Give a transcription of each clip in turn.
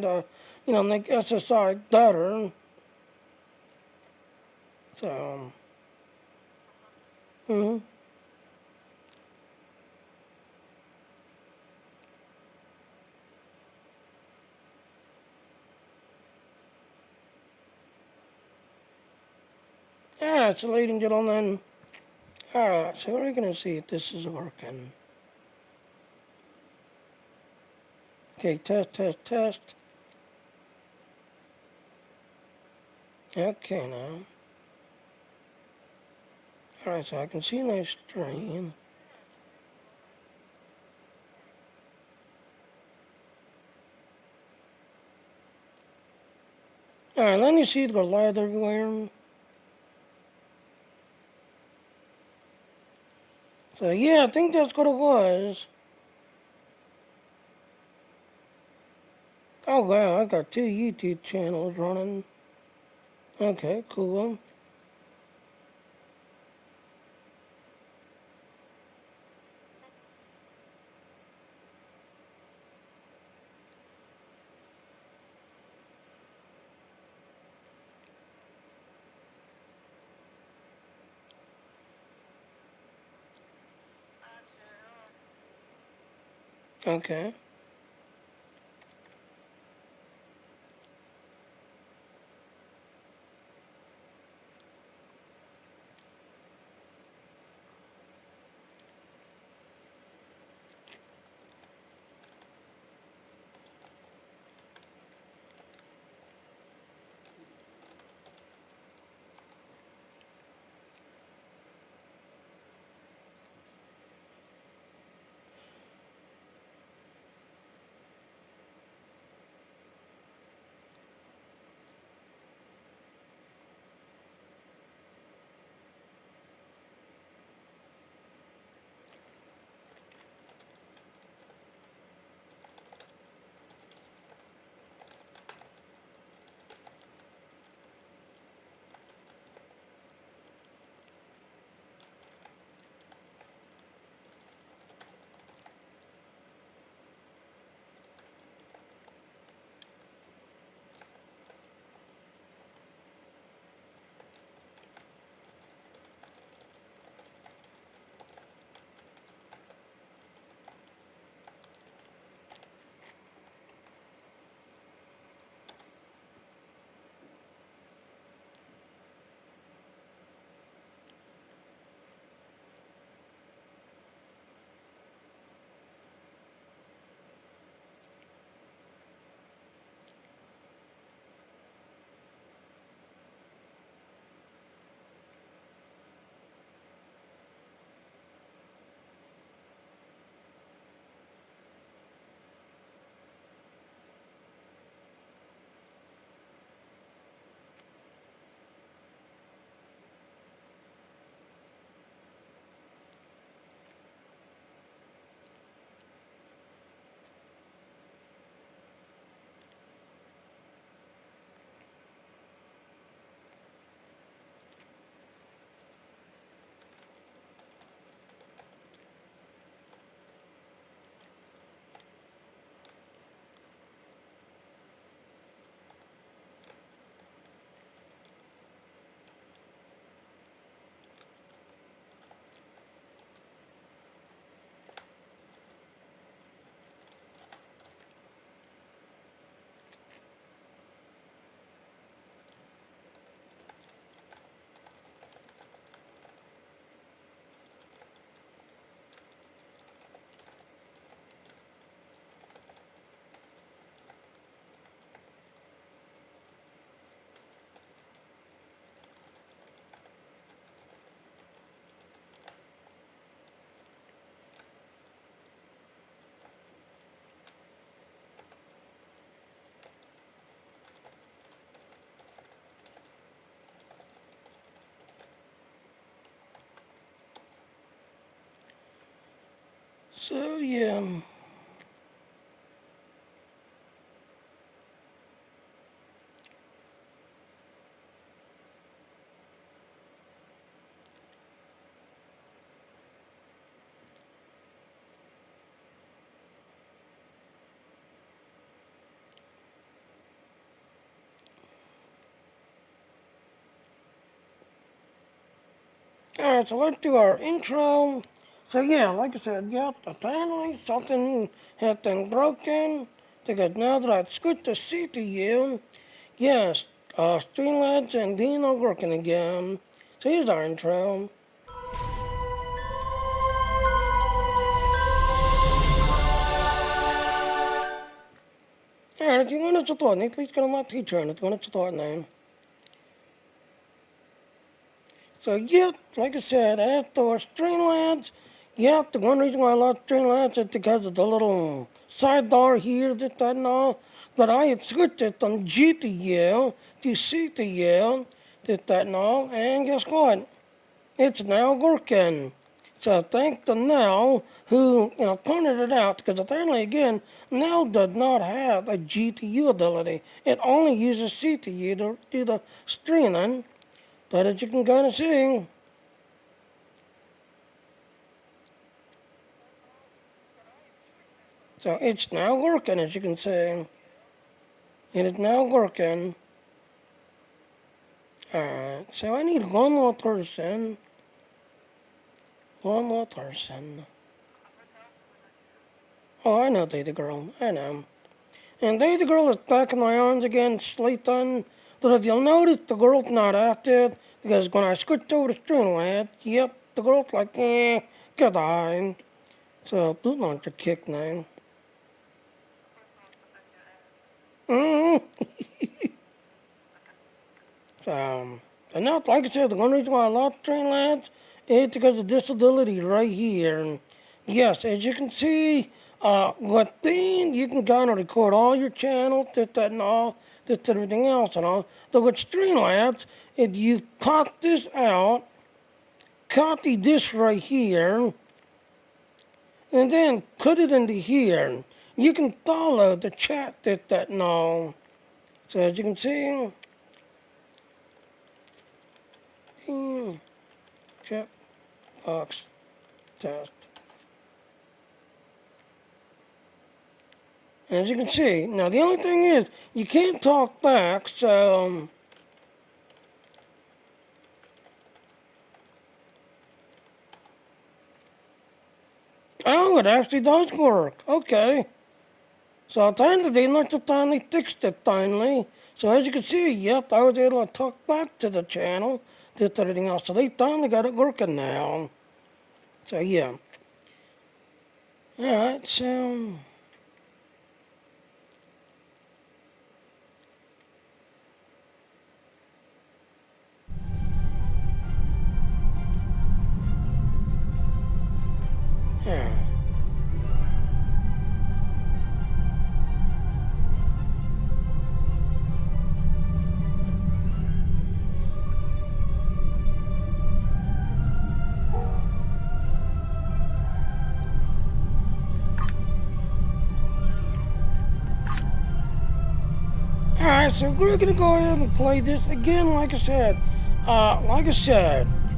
trying to, make SSI better. So, hmm. Yeah, so ladies and gentlemen, alright, so we're going to see if this is working. Okay, test, test, test. Okay, now. Alright, so I can see my stream. Alright, let me see it go live everywhere. So, yeah, I think that's what it was. Oh, wow, I got 2 YouTube channels running. Okay, cool. Okay. So, yeah. Alright, so let's do our intro. So yeah, like I said, yep, apparently something had been broken. Because now that I've switched to CPU, yes, Streamlabs and Dean are working again. So here's our intro. Alright, if you want to support me, please go to my Patreon if you want to support me. So, yep, like I said, as for Streamlabs, yep, the one reason why I love Streamlabs is because of the little sidebar here, this, that, and all. But I had switched it from GTL to CTL, this, that, and all. And guess what? It's now working. So thanks to Nell, who, pointed it out, because apparently, again, Nell does not have a GTU ability. It only uses CTU to do the streaming. But as you can kind of see, so it's now working, as you can see. It is now working. Alright, so I need one more person. One more person. Oh, I know Data Girl. I know. And Data Girl is back in my arms again, sleeping. But if you'll notice, the girl's not active. Because when I switched over to Streamlabs, yep, the girl's like, goodbye. So, boot launcher kick now. And now, like I said, the one reason why I love Streamlabs is because of disability right here. And yes, as you can see, with Dean, you can kind of record all your channels, this, that, and all, this, everything else and all. But with Streamlabs, if you cut this out, copy this right here, and then put it into here, you can follow the chat, this, that, and all. So as you can see, check box test. And as you can see, now the only thing is, you can't talk back, so oh, it actually does work. Okay. So at the end of the day, let's finally fixed it finally. So as you can see, yep, I was able to talk back to the channel, did everything else. So they finally got it working now. So yeah. Alright, so yeah. Alright, so we're gonna go ahead and play this again. Like I said,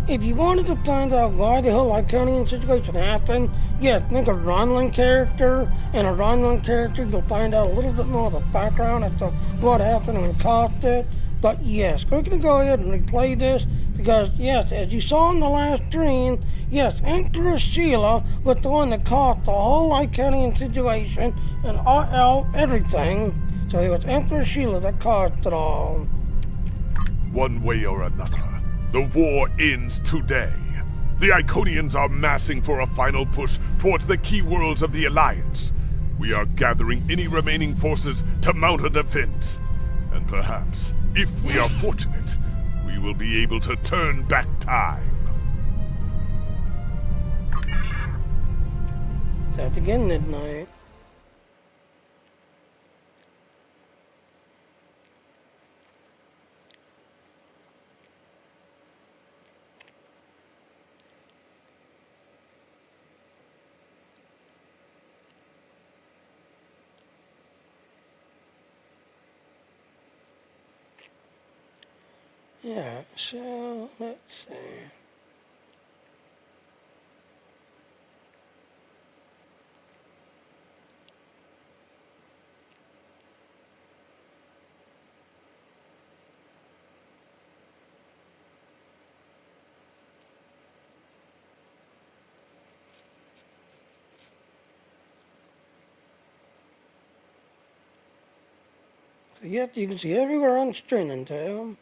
if you wanted to find out why the whole Iconian situation happened, yes, think a Romulan character, and a Romulan character, you'll find out a little bit more of the background as to what happened and caused it. But yes, we're gonna go ahead and replay this because yes, as you saw in the last stream, yes, Emperor Sheila was the one that caused the whole Iconian situation and all everything. So it was Emperor Sheila that caused it all. One way or another, the war ends today. The Iconians are massing for a final push towards the key worlds of the Alliance. We are gathering any remaining forces to mount a defense. And perhaps, if we are fortunate, we will be able to turn back time. That's again midnight. Yeah, so let's see. So yet you can see everywhere on string and tail.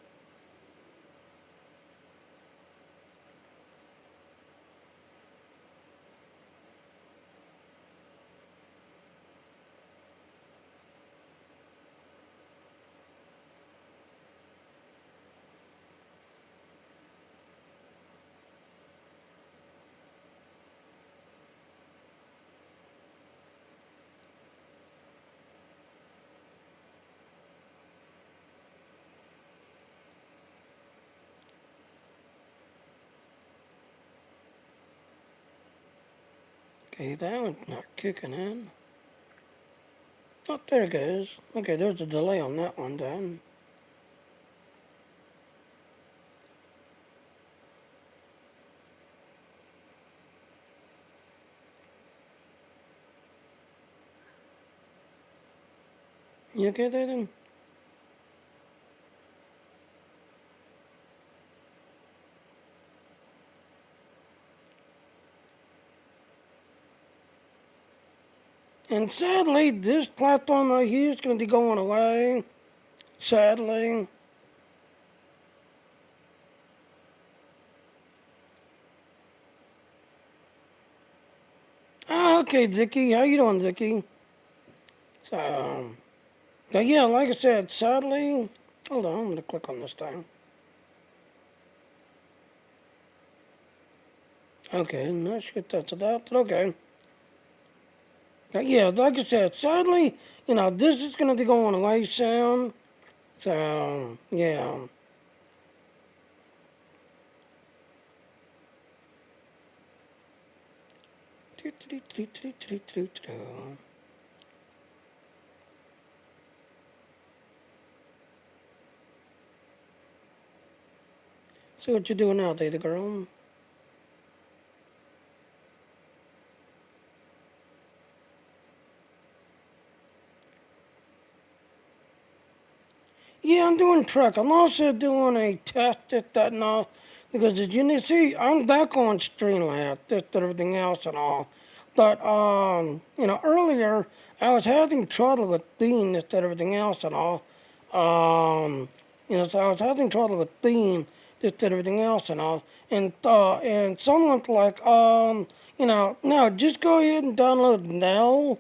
Okay, that one's not kicking in. Oh, there it goes. Okay, there's a delay on that one then. You okay there then? And sadly, this platform right here is going to be going away. Sadly. Ah, okay, Dickie. How you doing, Dickie? So, yeah, like I said, sadly... Hold on, I'm going to click on this thing. Okay, no shit, that's adopted. Okay. Yeah, like I said, sadly, this is going to be going away soon. So, yeah. So what you doing now, Data Girl? Yeah, I'm doing truck. I'm also doing a test at that now. Because as you see, I'm back on Streamlabs, just everything else and all. But, earlier, I was having trouble with theme, just everything else and all. So I was having trouble with theme, just everything else and all. And someone's like, no, just go ahead and download now.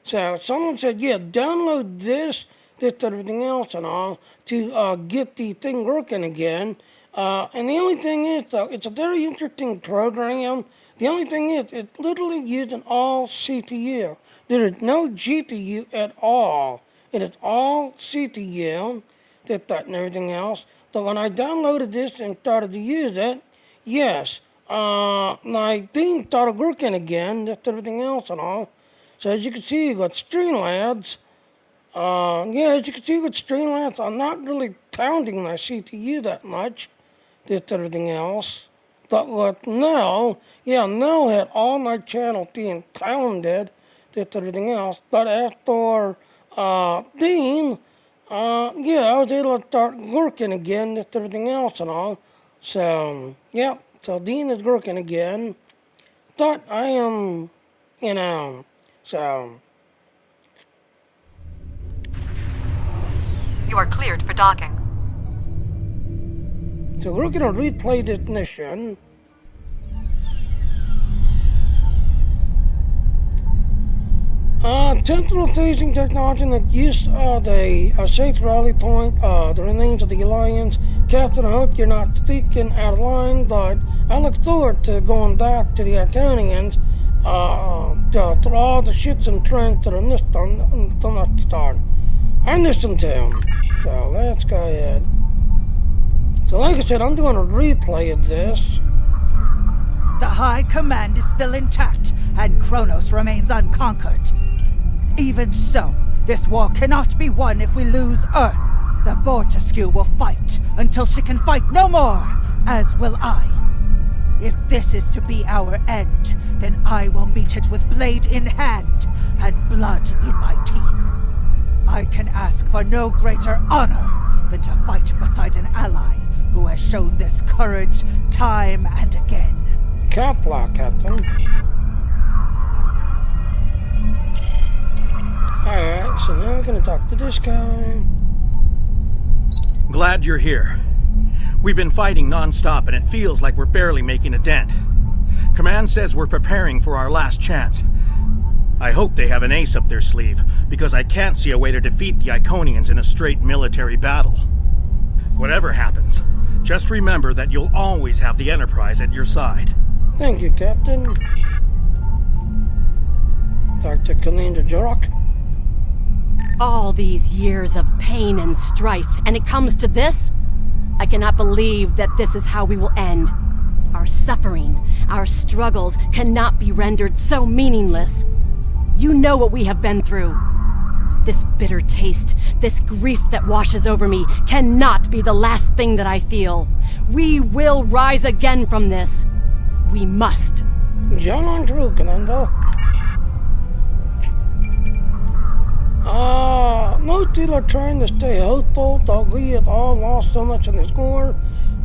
So someone said, yeah, download this, everything else and all to get the thing working again. And the only thing is, though, it's a very interesting program. The only thing is, it's literally using all CPU. There is no GPU at all. It is all CPU, that and everything else. So when I downloaded this and started to use it, yes, my thing started working again, just everything else and all. So as you can see, you got Streamlabs. As you can see with Streamlabs, I'm not really pounding my CPU that much, just everything else. But with now, now I had all my channels being pounded, just everything else. But as for Dean, I was able to start working again, just everything else and all. So, so Dean is working again. But I am, so... You are cleared for docking. So we're going to replay this mission. Central phasing technology that use the safe rally point, the remains of the Alliance. Captain, I hope you're not speaking out of line, but I look forward to going back to the Iconians through all the shits and trends that are missed on the start. I listen to them. So let's go ahead. So like I said, I'm doing a replay of this. The High Command is still intact, and Kronos remains unconquered. Even so, this war cannot be won if we lose Earth. The Bortesque will fight until she can fight no more, as will I. If this is to be our end, then I will meet it with blade in hand and blood in my teeth. I can ask for no greater honor than to fight beside an ally who has shown this courage time and again. Cat lock, Captain. Alright, so now we're gonna talk to this guy. Glad you're here. We've been fighting non-stop and it feels like we're barely making a dent. Command says we're preparing for our last chance. I hope they have an ace up their sleeve, because I can't see a way to defeat the Iconians in a straight military battle. Whatever happens, just remember that you'll always have the Enterprise at your side. Thank you, Captain. Dr. Commander Jorok. All these years of pain and strife, and it comes to this? I cannot believe that this is how we will end. Our suffering, our struggles cannot be rendered so meaningless. You know what we have been through. This bitter taste, this grief that washes over me, cannot be the last thing that I feel. We will rise again from this. We must. John on through, Commander. Most people are trying to stay hopeful that we have all lost so much in this war.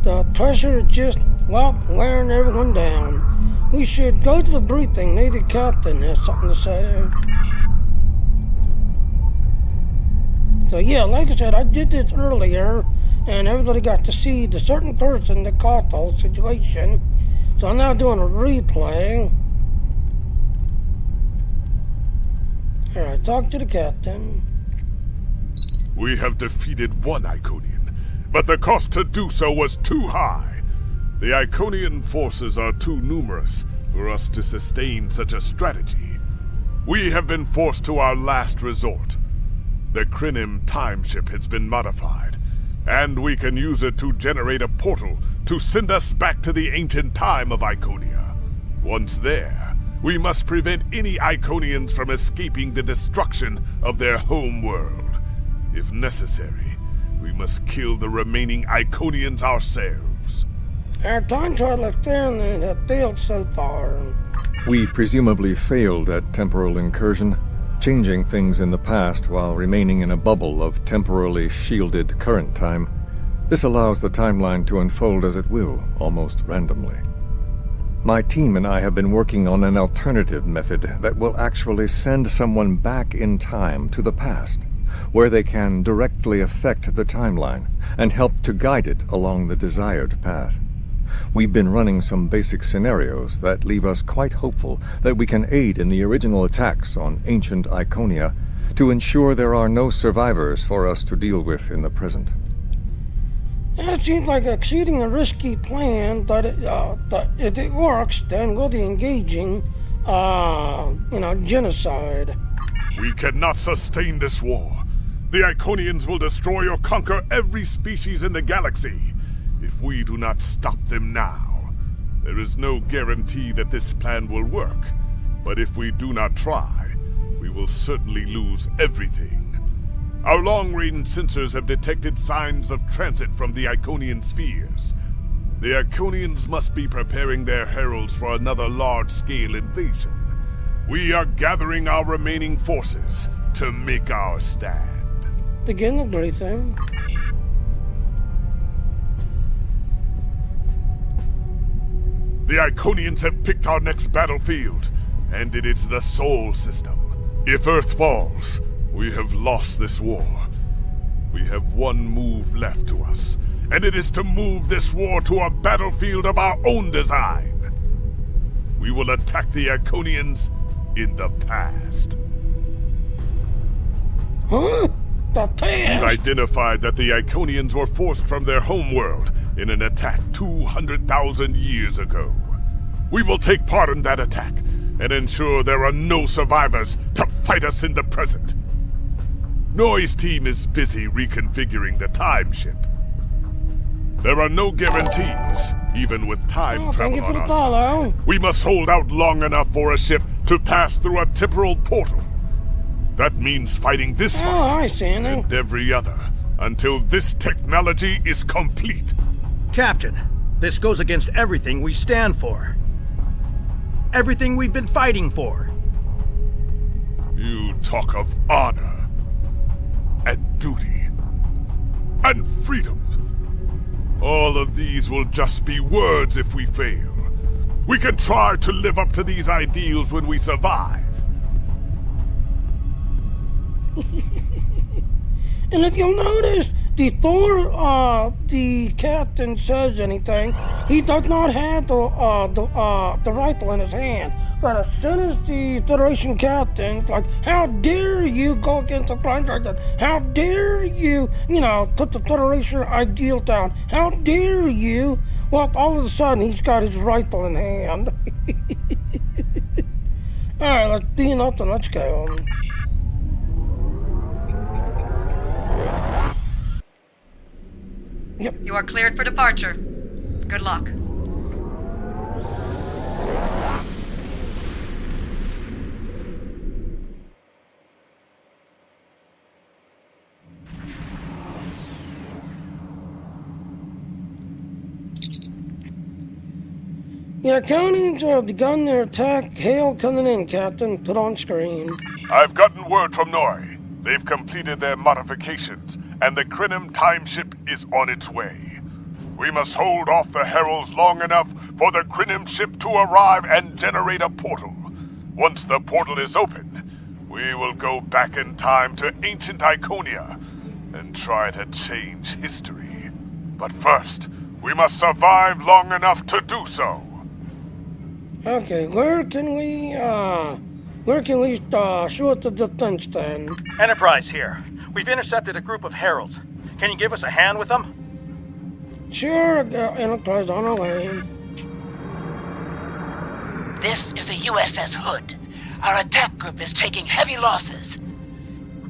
The pressure is just, well, wearing everyone down. We should go to the briefing. Maybe the captain has something to say. So yeah, like I said, I did this earlier, and everybody got to see the certain person that caused the whole situation. So I'm now doing a replay. Alright, talk to the captain. We have defeated one Iconian, but the cost to do so was too high. The Iconian forces are too numerous for us to sustain such a strategy. We have been forced to our last resort. The Krinim timeship has been modified, and we can use it to generate a portal to send us back to the ancient time of Iconia. Once there, we must prevent any Iconians from escaping the destruction of their home world. If necessary, we must kill the remaining Iconians ourselves. Our time trial experiment has failed so far. We presumably failed at temporal incursion, changing things in the past while remaining in a bubble of temporally shielded current time. This allows the timeline to unfold as it will, almost randomly. My team and I have been working on an alternative method that will actually send someone back in time to the past, where they can directly affect the timeline and help to guide it along the desired path. We've been running some basic scenarios that leave us quite hopeful that we can aid in the original attacks on ancient Iconia to ensure there are no survivors for us to deal with in the present. It seems like exceeding a risky plan, but if it works, then we'll be engaging, genocide. We cannot sustain this war. The Iconians will destroy or conquer every species in the galaxy. If we do not stop them now, there is no guarantee that this plan will work. But if we do not try, we will certainly lose everything. Our long-range sensors have detected signs of transit from the Iconian spheres. The Iconians must be preparing their heralds for another large-scale invasion. We are gathering our remaining forces to make our stand. Begin the briefing. The Iconians have picked our next battlefield, and it is the Sol system. If Earth falls, we have lost this war. We have one move left to us, and it is to move this war to a battlefield of our own design. We will attack the Iconians in the past. Huh? The We've past? identified that the Iconians were forced from their homeworld in an attack 200,000 years ago. We will take part in that attack and ensure there are no survivors to fight us in the present. Noy's team is busy reconfiguring the time ship. There are no guarantees, even with time Thank travel you for on the our follow. side. We must hold out long enough for a ship to pass through a temporal portal. That means fighting this Oh, fight hi, Sandy. and every other until this technology is complete. Captain, this goes against everything we stand for. Everything we've been fighting for. You talk of honor and duty. and freedom. All of these will just be words if we fail. We can try to live up to these ideals when we survive. And if you'll notice, before the captain says anything, he does not have the rifle in his hand. But as soon as the Federation captain's like, how dare you go against the blind dragon? How dare you, put the Federation ideal down? How dare you? Well, all of a sudden, he's got his rifle in hand. Alright, let's be nothing, let's go. Yep. You are cleared for departure. Good luck. The Iconians have begun their attack. Hail coming in, Captain. Put on screen. I've gotten word from Nori. They've completed their modifications, and the Krynim time ship is on its way. We must hold off the heralds long enough for the Krynim ship to arrive and generate a portal. Once the portal is open, we will go back in time to ancient Iconia and try to change history. But first, we must survive long enough to do so. Okay, where can we shoot the defense then? Enterprise here. We've intercepted a group of heralds. Can you give us a hand with them? Sure, Enterprise on our way. This is the USS Hood. Our attack group is taking heavy losses.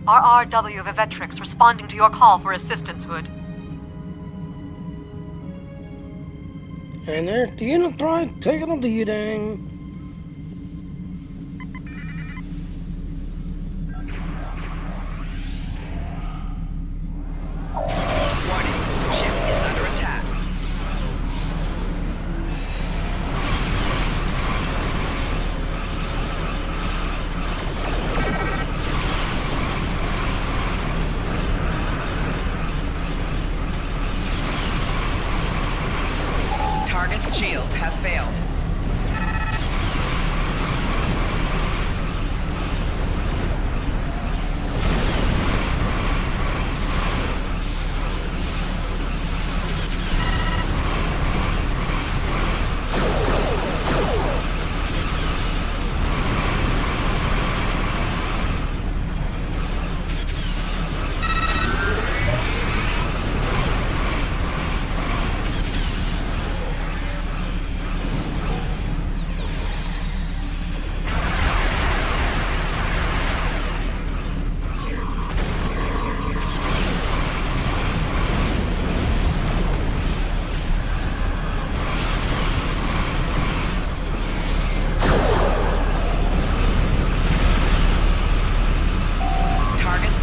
RRW Vivetrix responding to your call for assistance, Hood. And there's the Enterprise taking the leading. Warning, ship is under attack. Target's shields have failed.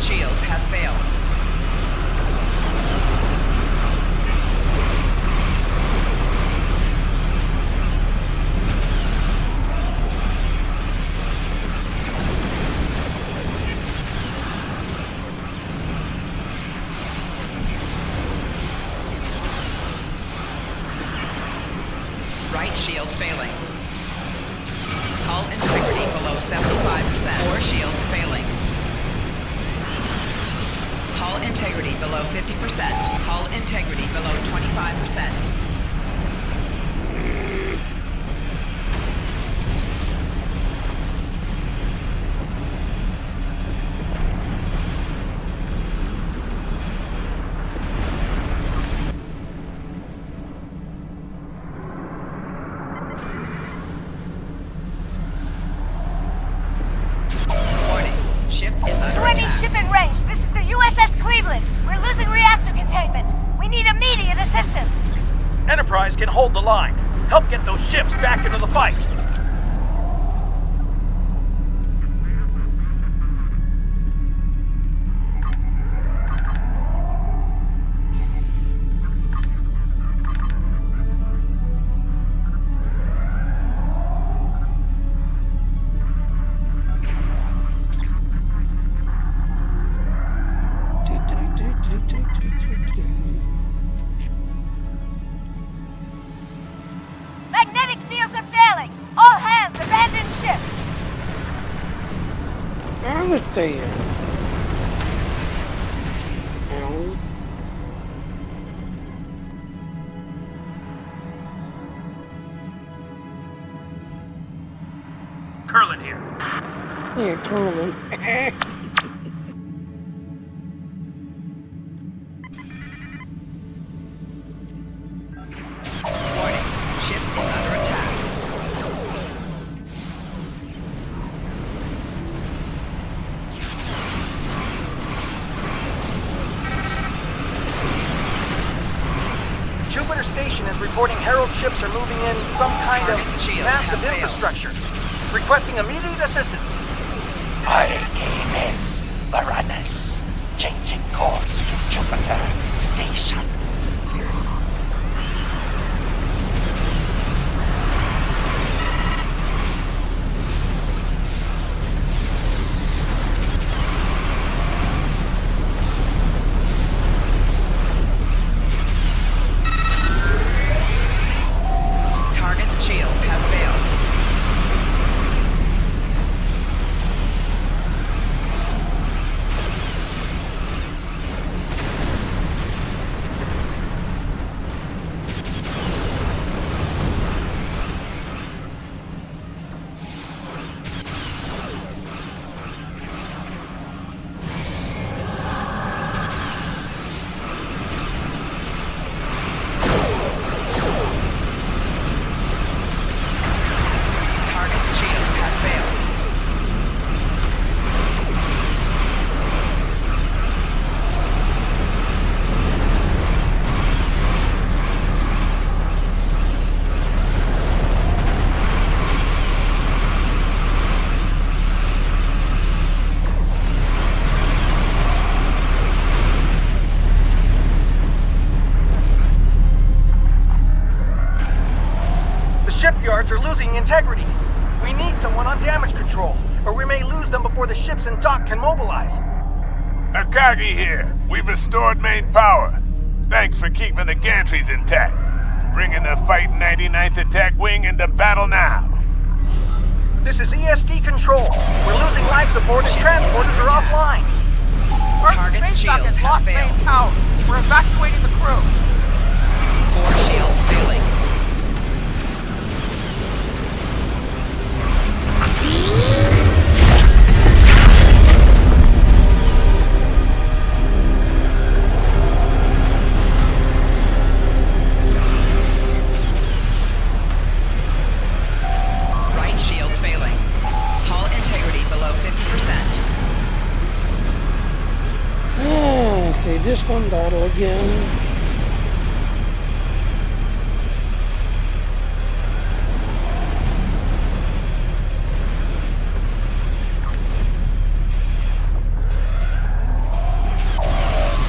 Shields have failed. Right shields failing. Hull integrity below 75%. Core shields failing. Hull integrity below 50%. Hull integrity below 25%. Ship is under UAV attack. ship in range. This is the USS Cleveland. We're losing reactor containment. We need immediate assistance. Enterprise can hold the line. Help get those ships back into the fight. stay in. Ow. Curlin here. Yeah, Curlin. Warning. Ship is under attack. Jupiter Station is reporting Herald ships are moving in some kind of Target shield massive has failed. infrastructure. Requesting immediate assistance. Artemis Varanus, changing course to Jupiter Station. Target's shield has failed. Target's shield has failed. The shipyards are losing integrity. We need someone on damage control, or we may lose them before the ships and dock can mobilize. Akagi here. We've restored main power. Thanks for keeping the gantries intact. Bringing the Fighting 99th Attack Wing into battle now. This is ESD control. We're losing life support and transporters are offline. Target's shield has failed. power. We're evacuating the crew. 4 shields failing. Right shield's failing. Hull integrity below 50%. Okay, this one battle again.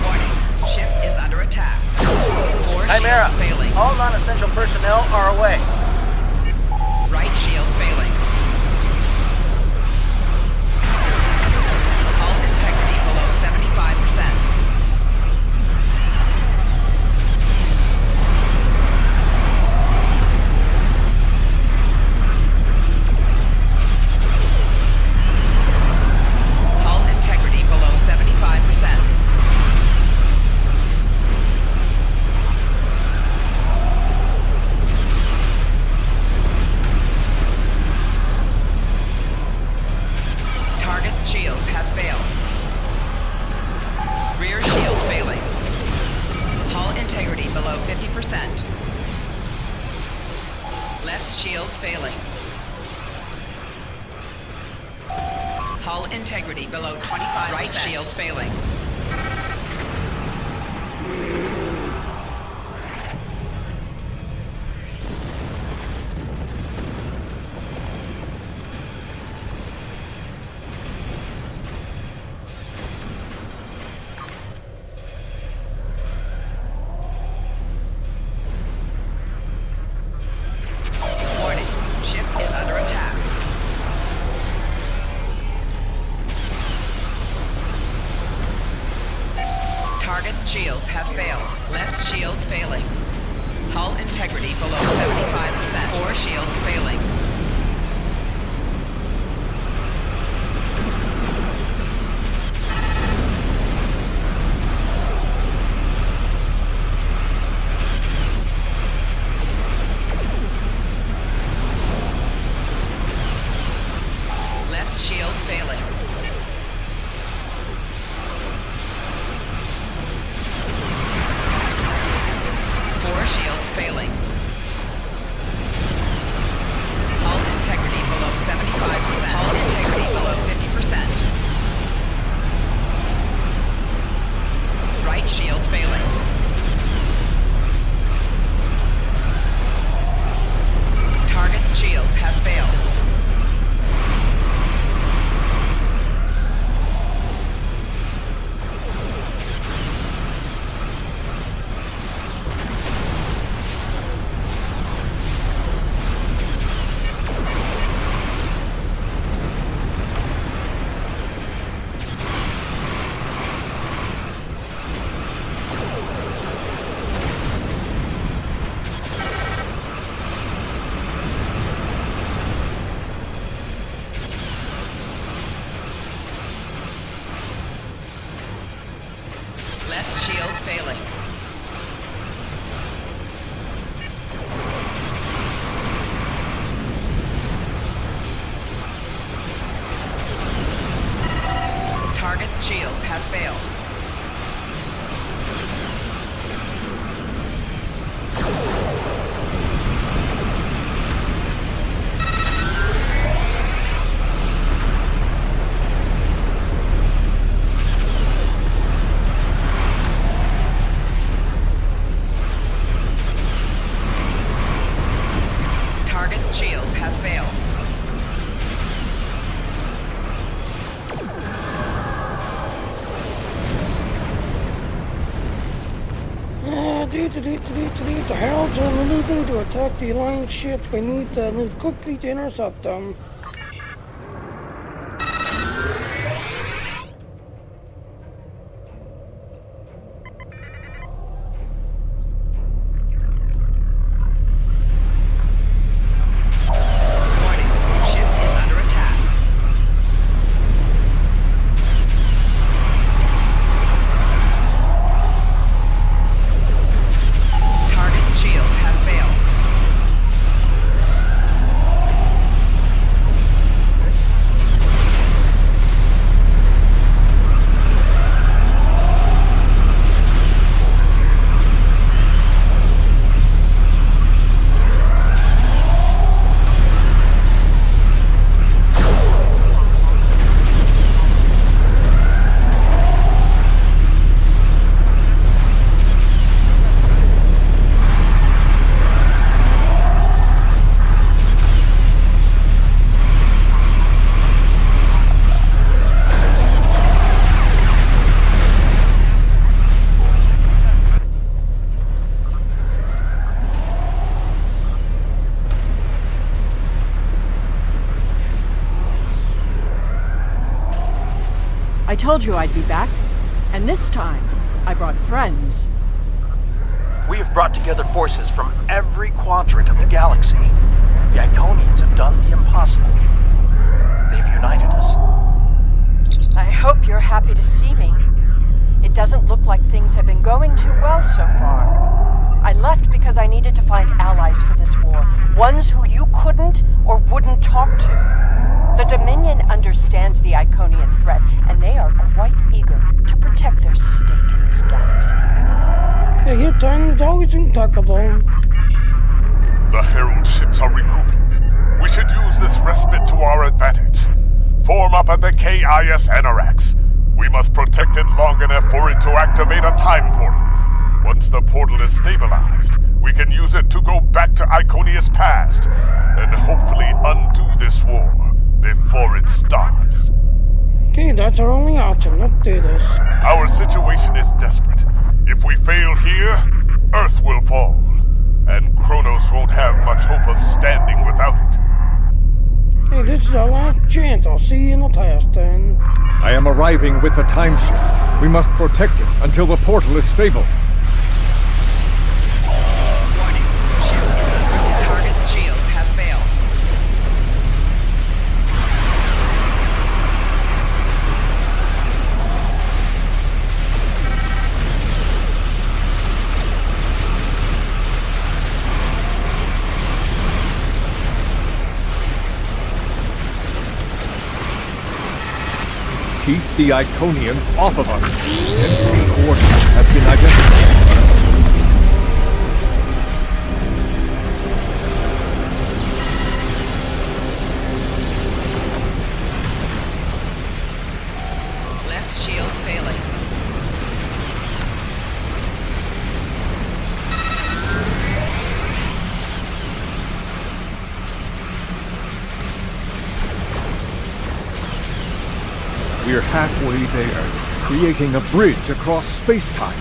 Warning. Ship is under attack. 4 Chimera, shields failing. all non-essential personnel are away. Right shield's failing. Hull integrity below 75%. Hull integrity below 75%. Target's shields have failed. Rear shields failing. Hull integrity below 50%. Left shields failing. Hull integrity below 25%. Right shields failing. Warning. Ship is under attack. Target's shields have failed. Left shields failing. Hull integrity below 75%. 4 shields failing. The Heralds are maneuvering to attack the Alliance ships. We need to move quickly to intercept them. I told you I'd be back, and this time, I brought friends. We have brought together forces from every quadrant of the galaxy. The Iconians have done the impossible. They've united us. I hope you're happy to see me. It doesn't look like things have been going too well so far. I left because I needed to find allies for this war, ones who you couldn't or wouldn't talk to. The Dominion understands the Iconian threat, and they are quite eager to protect their stake in this galaxy. Yeah, your timing's always impeccable. The Herald ships are regrouping. We should use this respite to our advantage. Form up at the KIS Tesseract. We must protect it long enough for it to activate a time portal. Once the portal is stabilized, we can use it to go back to Iconia's past, and hopefully undo this war before it starts. Okay, that's our only option. Let's do this. Our situation is desperate. If we fail here, Earth will fall, and Kronos won't have much hope of standing without it. Hey, this is our last chance. I'll see you in the past then. I am arriving with the time ship. We must protect it until the portal is stable. Warning. Target's shields have failed. Keep the Iconians off of us. Central coordinates have been identified. Left shields failing. We're halfway there, creating a bridge across space-time.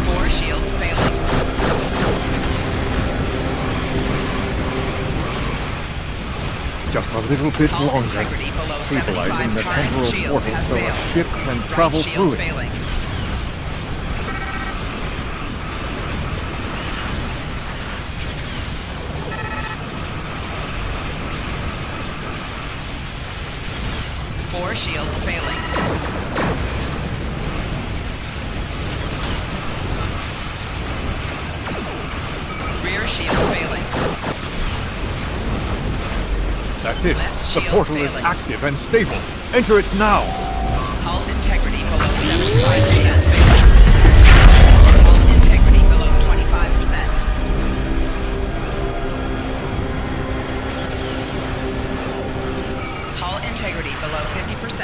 Four shields failing. Just a little bit Hull longer, integrity below stabilizing 75. the Current temporal shield portal has so a failed. ship can Right travel shields through it. failing. Four shields failing. Rear shield failing. That's it. Left The shield portal is failing. active and stable. Enter it now. Hull integrity below 75%. Hull integrity below 25%. Hull integrity below 50%.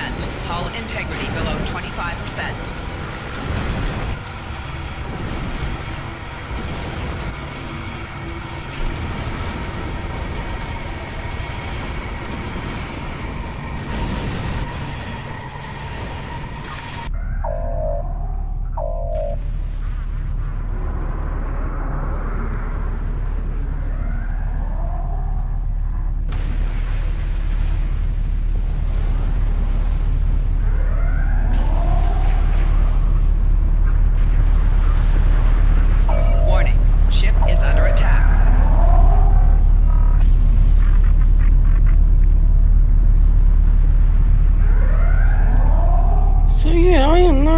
Hull integrity below 25%.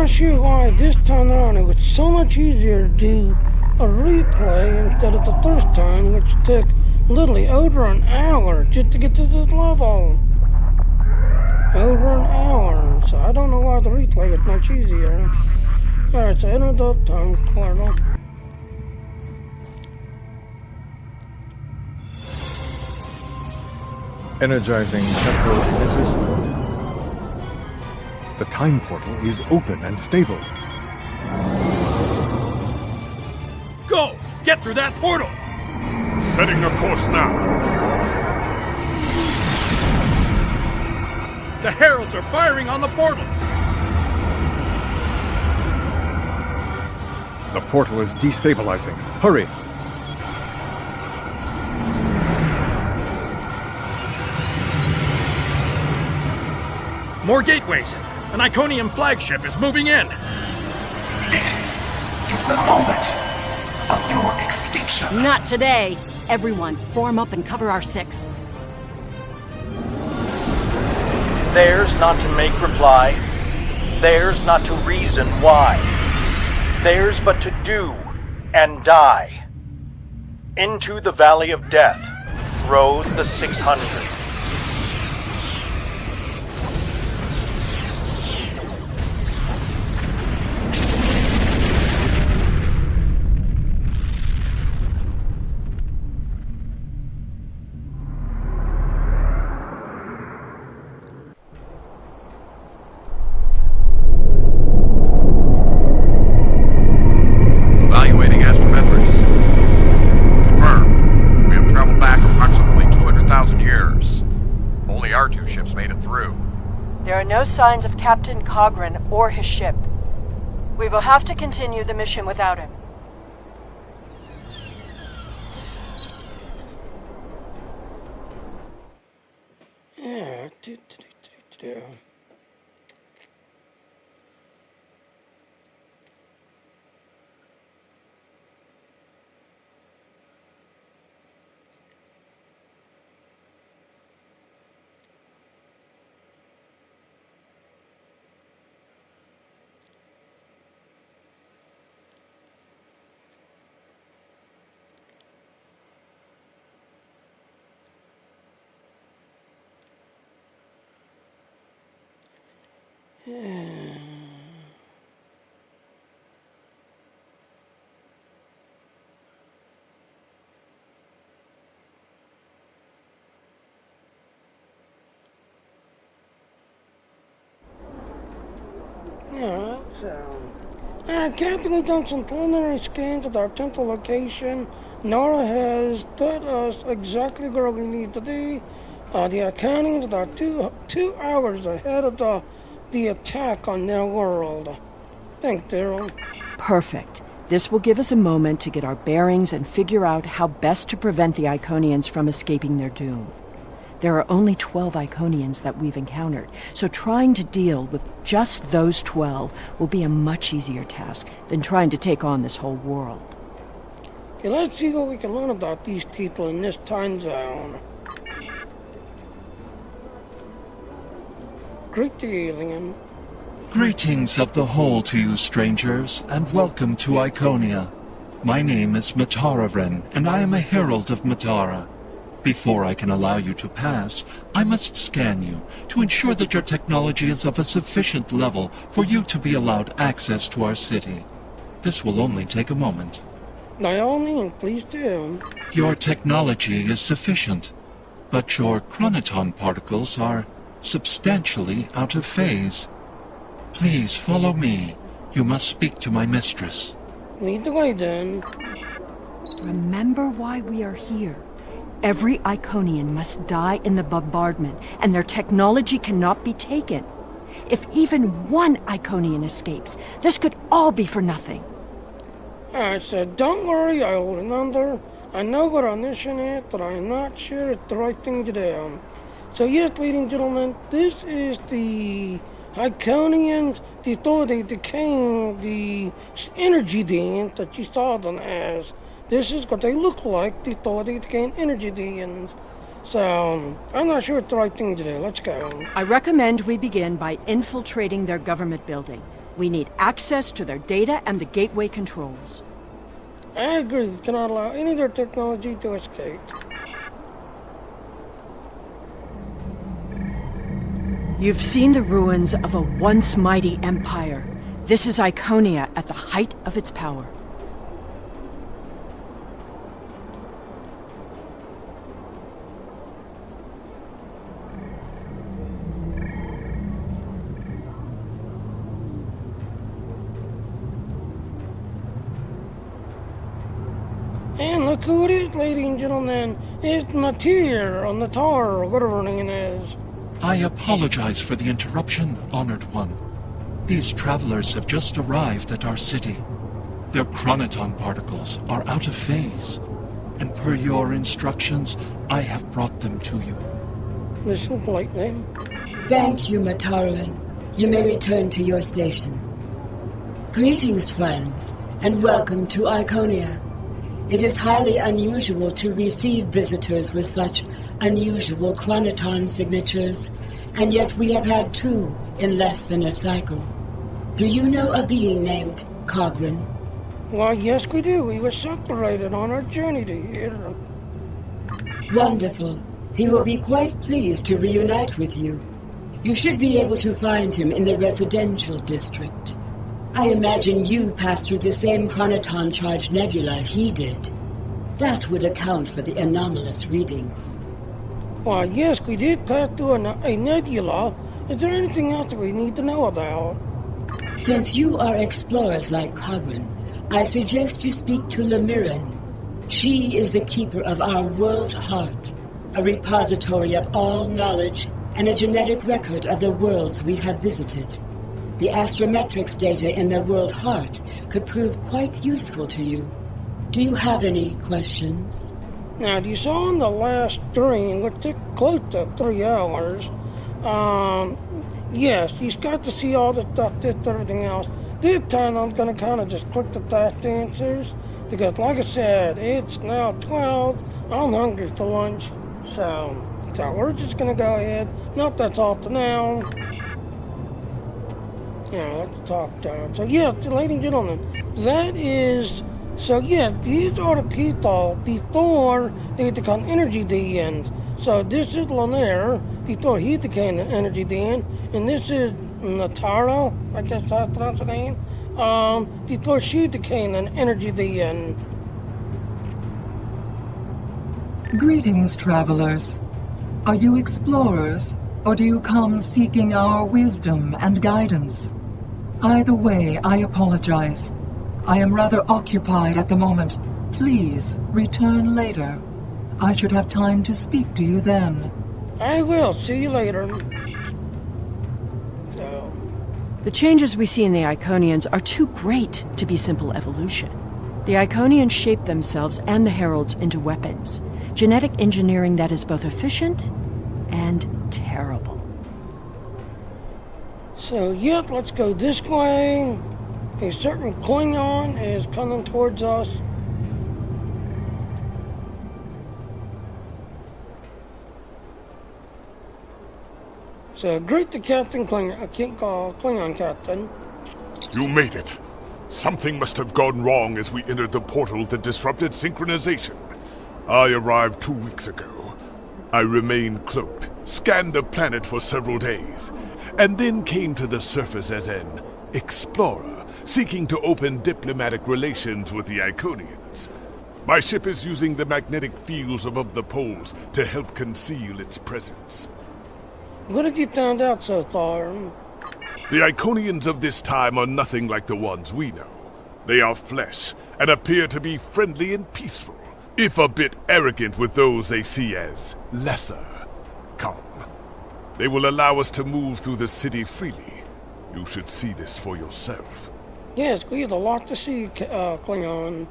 not sure why this time around it was so much easier to do a replay instead of the first time, which took literally over an hour just to get to this level. Over an hour. So I don't know why the replay was much easier. Alright, so enter the time portal. Energizing temporal images. The time portal is open and stable. Go! Get through that portal! Setting a course now. The heralds are firing on the portal! The portal is destabilizing. Hurry! More gateways! An Iconium flagship is moving in! This is the moment of your extinction. Not today. Everyone, form up and cover our six. Theirs not to make reply. Theirs not to reason why. Theirs but to do and die. Into the Valley of Death rode the 600. Evaluating astrometrics. Confirmed. We have traveled back approximately 200,000 years. Only our two ships made it through. There are no signs of Captain Cogran or his ship. We will have to continue the mission without him. Yeah. Alright, so... Captain, we've done some preliminary scans of our temple location. Nora has put us exactly where we need to be. The Iconians are two hours ahead of the attack on their world. Thanks, Daryl. Perfect. This will give us a moment to get our bearings and figure out how best to prevent the Iconians from escaping their doom. There are only 12 Iconians that we've encountered, so trying to deal with just those 12 will be a much easier task than trying to take on this whole world. Okay, let's see what we can learn about these people in this time zone. Greet the alien. Greetings of the whole to you, strangers, and welcome to Iconia. My name is Matararen, and I am a herald of Matara. Before I can allow you to pass, I must scan you to ensure that your technology is of a sufficient level for you to be allowed access to our city. This will only take a moment. By all means, please do. Your technology is sufficient, but your chronoton particles are substantially out of phase. Please follow me. You must speak to my mistress. Lead the way, then. Remember why we are here. Every Iconian must die in the bombardment, and their technology cannot be taken. If even one Iconian escapes, this could all be for nothing. I said, don't worry, I will remember. I know what our mission is, but I am not sure it's the right thing to do. So yes, ladies and gentlemen, this is the Iconians, the king, the energy dance that you saw them as. This is what they look like, the decaying energy dance. So, I'm not sure it's the right thing to do. Let's go. I recommend we begin by infiltrating their government building. We need access to their data and the gateway controls. I agree. We cannot allow any of their technology to escape. You've seen the ruins of a once mighty empire. This is Iconia at the height of its power. And look who it is, ladies and gentlemen. It's Natir, or Natar, or whatever her name is. I apologize for the interruption, Honored One. These travelers have just arrived at our city. Their chronoton particles are out of phase, and per your instructions, I have brought them to you. Listen politely. Thank you, Mataran. You may return to your station. Greetings, friends, and welcome to Iconia. It is highly unusual to receive visitors with such unusual chronoton signatures, and yet we have had 2 in less than a cycle. Do you know a being named Cogran? Well, yes, we do. We were separated on our journey to here. Wonderful. He will be quite pleased to reunite with you. You should be able to find him in the residential district. I imagine you passed through the same chronoton-charged nebula he did. That would account for the anomalous readings. Well, yes, we did pass through a nebula. Is there anything else that we need to know about? Since you are explorers like Cogran, I suggest you speak to Lemiran. She is the keeper of our world heart, a repository of all knowledge and a genetic record of the worlds we have visited. The astrometrics data in the world heart could prove quite useful to you. Do you have any questions? Now, you saw in the last stream, which took close to 3 hours, yes, you've got to see all the stuff, this, everything else. This time I'm going to kind of just click the task answers, because like I said, it's now 12, I'm hungry for lunch, so we're just going to go ahead, note that's all for now. Yeah, let's talk down. So yeah, ladies and gentlemen, that is, so yeah, these are the people before they become energy DNs. So this is Lanier before he became an energy DN, and this is Natara, I guess that's her name, before she became an energy DN. Greetings, travelers. Are you explorers, or do you come seeking our wisdom and guidance? Either way, I apologize. I am rather occupied at the moment. Please, return later. I should have time to speak to you then. I will. See you later. The changes we see in the Iconians are too great to be simple evolution. The Iconians shape themselves and the Heralds into weapons. Genetic engineering that is both efficient and terrible. So, yep, let's go this way. A certain Klingon is coming towards us. So, greet the Captain Klingon Captain. You made it. Something must have gone wrong as we entered the portal that disrupted synchronization. I arrived 2 weeks ago. I remained cloaked, scanned the planet for several days, and then came to the surface as an explorer, seeking to open diplomatic relations with the Iconians. My ship is using the magnetic fields above the poles to help conceal its presence. What have you found out so far? The Iconians of this time are nothing like the ones we know. They are flesh, and appear to be friendly and peaceful, if a bit arrogant with those they see as lesser. Come. They will allow us to move through the city freely. You should see this for yourself. Yes, we have a lot to see, Klingon.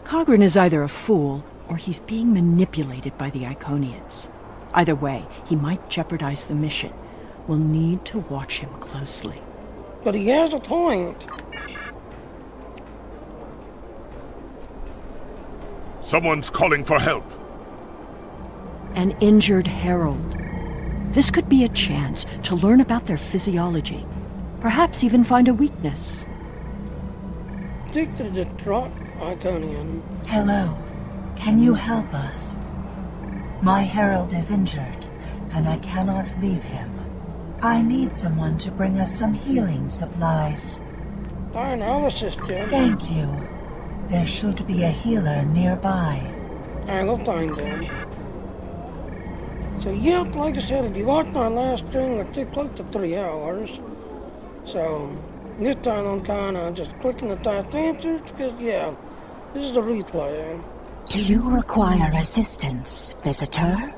Cogran is either a fool, or he's being manipulated by the Iconians. Either way, he might jeopardize the mission. We'll need to watch him closely. But he has a point. Someone's calling for help. An injured herald. This could be a chance to learn about their physiology. Perhaps even find a weakness. Stick to the trot, Iconian. Hello. Can you help us? My herald is injured, and I cannot leave him. I need someone to bring us some healing supplies. Fine, I'll assist you. Thank you. There should be a healer nearby. I will find them. So, yep, like I said, if you watched my last stream, it took close to 3 hours. So, this time I'm kind of just clicking the type answers, because, yeah, this is a replay. Do you require assistance, visitor?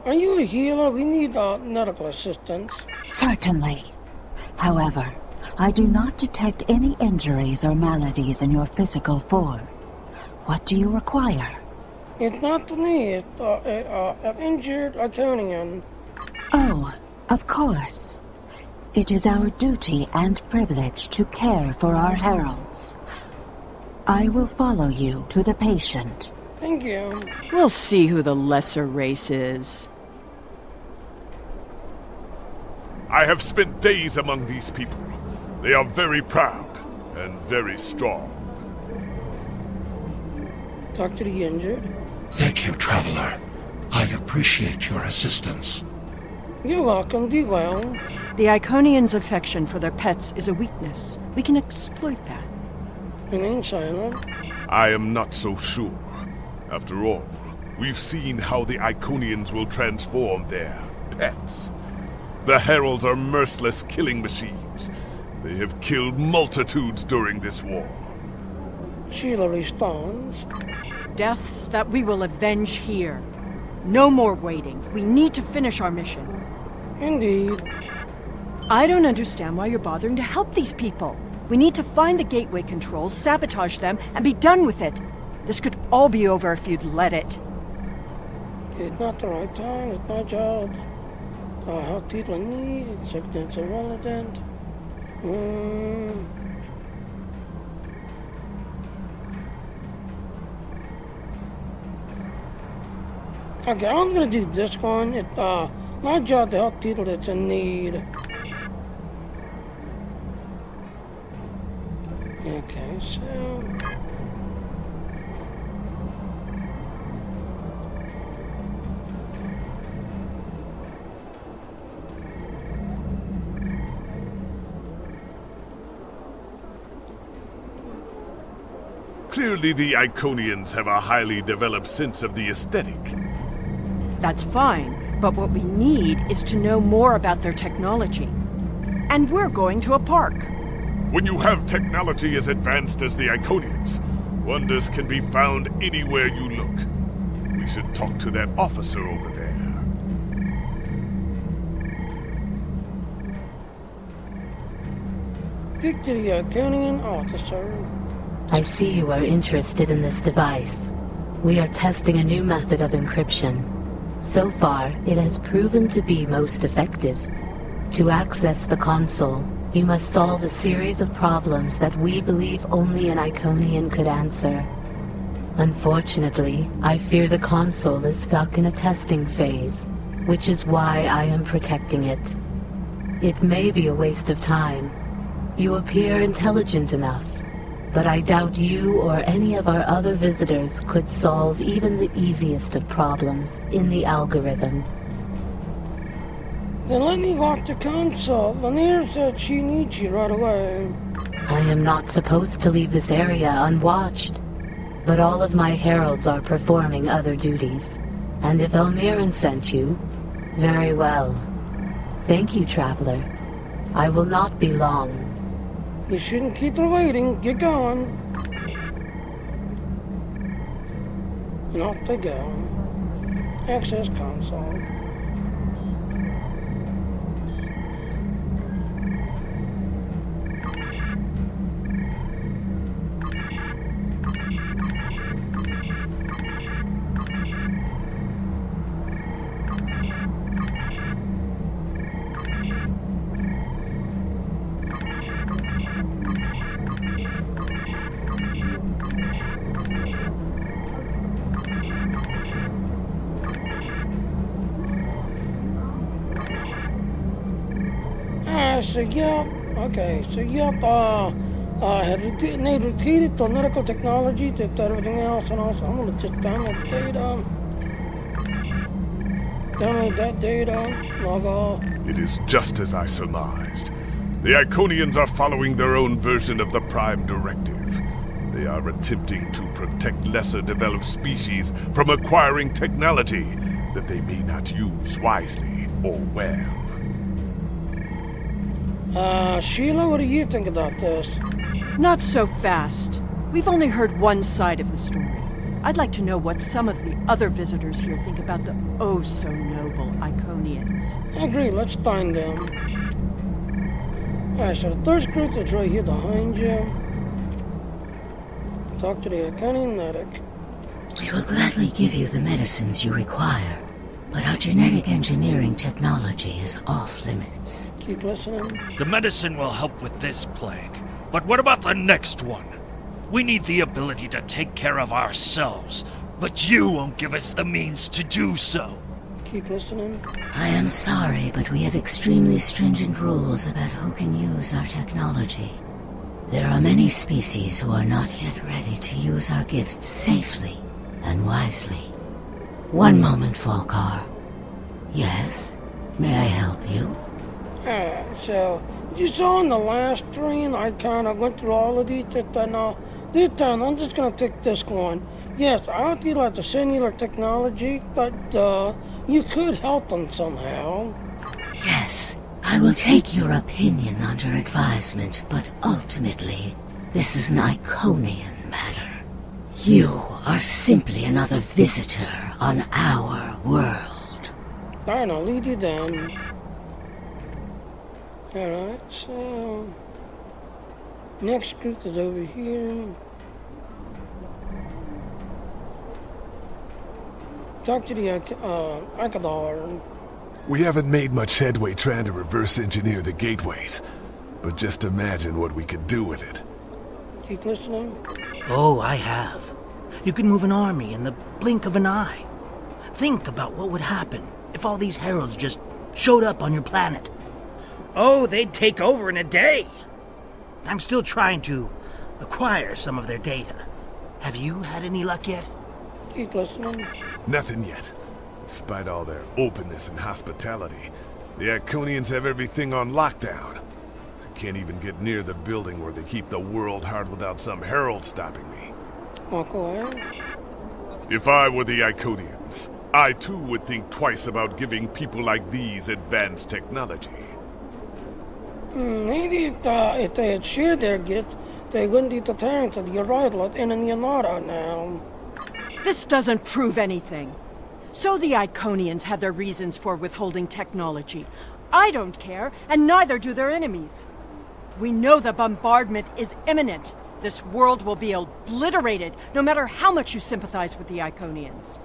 Are you a healer? We need medical assistance. Certainly. However, I do not detect any injuries or maladies in your physical form. What do you require? It's not for me. It's an injured Iconian. Oh, of course. It is our duty and privilege to care for our heralds. I will follow you to the patient. Thank you. We'll see who the lesser race is. I have spent days among these people. They are very proud and very strong. Talk to the injured. Thank you, Traveler. I appreciate your assistance. You're welcome. Do well. The Iconians' affection for their pets is a weakness. We can exploit that. Remain silent. I am not so sure. After all, we've seen how the Iconians will transform their pets. The Heralds are merciless killing machines. They have killed multitudes during this war. Sheila responds. Deaths that we will avenge here. No more waiting. We need to finish our mission. Indeed. I don't understand why you're bothering to help these people. We need to find the gateway controls, sabotage them, and be done with it. This could all be over if you'd let it. It's not the right time. It's my job. Help people in need. It's irrelevant. Okay, I'm gonna do this one. It's my job to help people that's in need. Okay, so Clearly the Iconians have a highly developed sense of the aesthetic. That's fine, but what we need is to know more about their technology. And we're going to a park. When you have technology as advanced as the Iconians, wonders can be found anywhere you look. We should talk to that officer over there. Speak to the Iconian officer. I see you are interested in this device. We are testing a new method of encryption. So far, it has proven to be most effective. To access the console, you must solve a series of problems that we believe only an Iconian could answer. Unfortunately, I fear the console is stuck in a testing phase, which is why I am protecting it. It may be a waste of time. You appear intelligent enough, but I doubt you or any of our other visitors could solve even the easiest of problems in the algorithm. Then let me watch the console. Lanier said she needs you right away. I am not supposed to leave this area unwatched, but all of my heralds are performing other duties. And if Elmiran sent you, very well. Thank you, Traveler. I will not be long. You shouldn't keep her waiting. Get going. And off they go. Access console. So, yeah, Okay, so yep, they repeated the medical technology, did everything else, and also I'm gonna just download the data. Download that data, log off. It is just as I surmised. The Iconians are following their own version of the Prime Directive. They are attempting to protect lesser developed species from acquiring technology that they may not use wisely or well. Sheila, what do you think about this? Not so fast. We've only heard one side of the story. I'd like to know what some of the other visitors here think about the oh-so-noble Iconians. I agree, let's find them. Alright, so the first group is right here behind you. Talk to the Iconian medic. We will gladly give you the medicines you require, but our genetic engineering technology is off limits. Keep listening. The medicine will help with this plague, but what about the next one? We need the ability to take care of ourselves, but you won't give us the means to do so. Keep listening. I am sorry, but we have extremely stringent rules about who can use our technology. There are many species who are not yet ready to use our gifts safely and wisely. One moment, Falkar. Yes? May I help you? Alright, so you saw in the last stream, I kind of went through all of these. This time, I'm just going to take this one. Yes, I would like to send you their technology, but you could help them somehow. Yes, I will take your opinion under advisement, but ultimately, this is an Iconian matter. You are simply another visitor on our world. Fine, I'll lead you down. Alright, so... next group is over here. Talk to the Akadar. We haven't made much headway trying to reverse engineer the gateways, but just imagine what we could do with it. Keep listening. Oh, I have. You can move an army in the blink of an eye. Think about what would happen if all these heralds just showed up on your planet. Oh, they'd take over in a day. I'm still trying to acquire some of their data. Have you had any luck yet? Keep listening. Nothing yet. Despite all their openness and hospitality, the Iconians have everything on lockdown. I can't even get near the building where they keep the world heart without some herald stopping me. Walk away. If I were the Iconians, I too would think twice about giving people like these advanced technology. Maybe if they had shared their gifts, they wouldn't be deterrent to the arrival in Yanara now. This doesn't prove anything. So the Iconians had their reasons for withholding technology. I don't care, and neither do their enemies. We know the bombardment is imminent. This world will be obliterated, no matter how much you sympathize with the Iconians.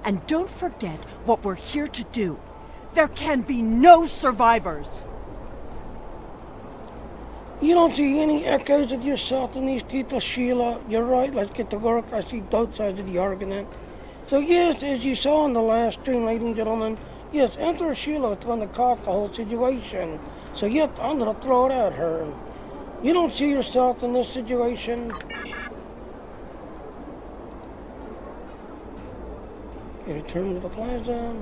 And don't forget what we're here to do. There can be no survivors. You don't see any echoes of yourself in these people, Sheila. You're right, let's get to work. I see both sides of the argument. So yes, as you saw in the last stream, ladies and gentlemen, yes, Emperor Sheila is going to cause the whole situation. So yes, I'm going to throw it at her. You don't see yourself in this situation? You return to the plaza.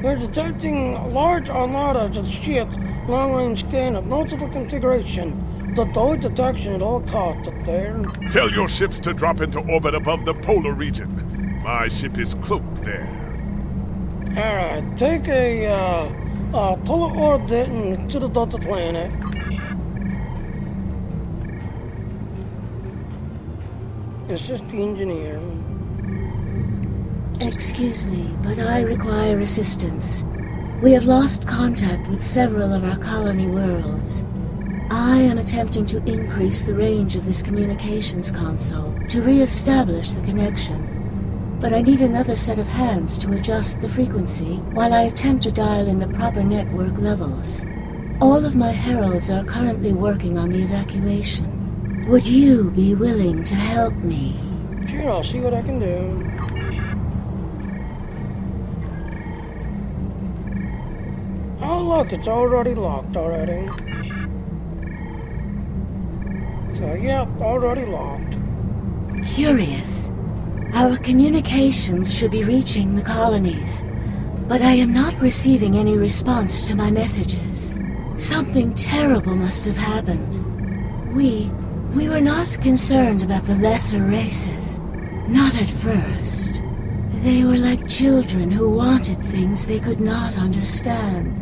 We're detecting large armadas of ships, long-range scan of multiple configuration. Avoid detection at all costs up there. Tell your ships to drop into orbit above the polar region. My ship is cloaked there. Alright, take a polar orbit to the Delta planet. This is the engineer. Excuse me, but I require assistance. We have lost contact with several of our colony worlds. I am attempting to increase the range of this communications console to re-establish the connection. But I need another set of hands to adjust the frequency while I attempt to dial in the proper network levels. All of my heralds are currently working on the evacuation. Would you be willing to help me? Sure, I'll see what I can do. Oh look, it's already locked already. So yeah, already locked. Curious. Our communications should be reaching the colonies, but I am not receiving any response to my messages. Something terrible must have happened. We were not concerned about the lesser races. Not at first. They were like children who wanted things they could not understand.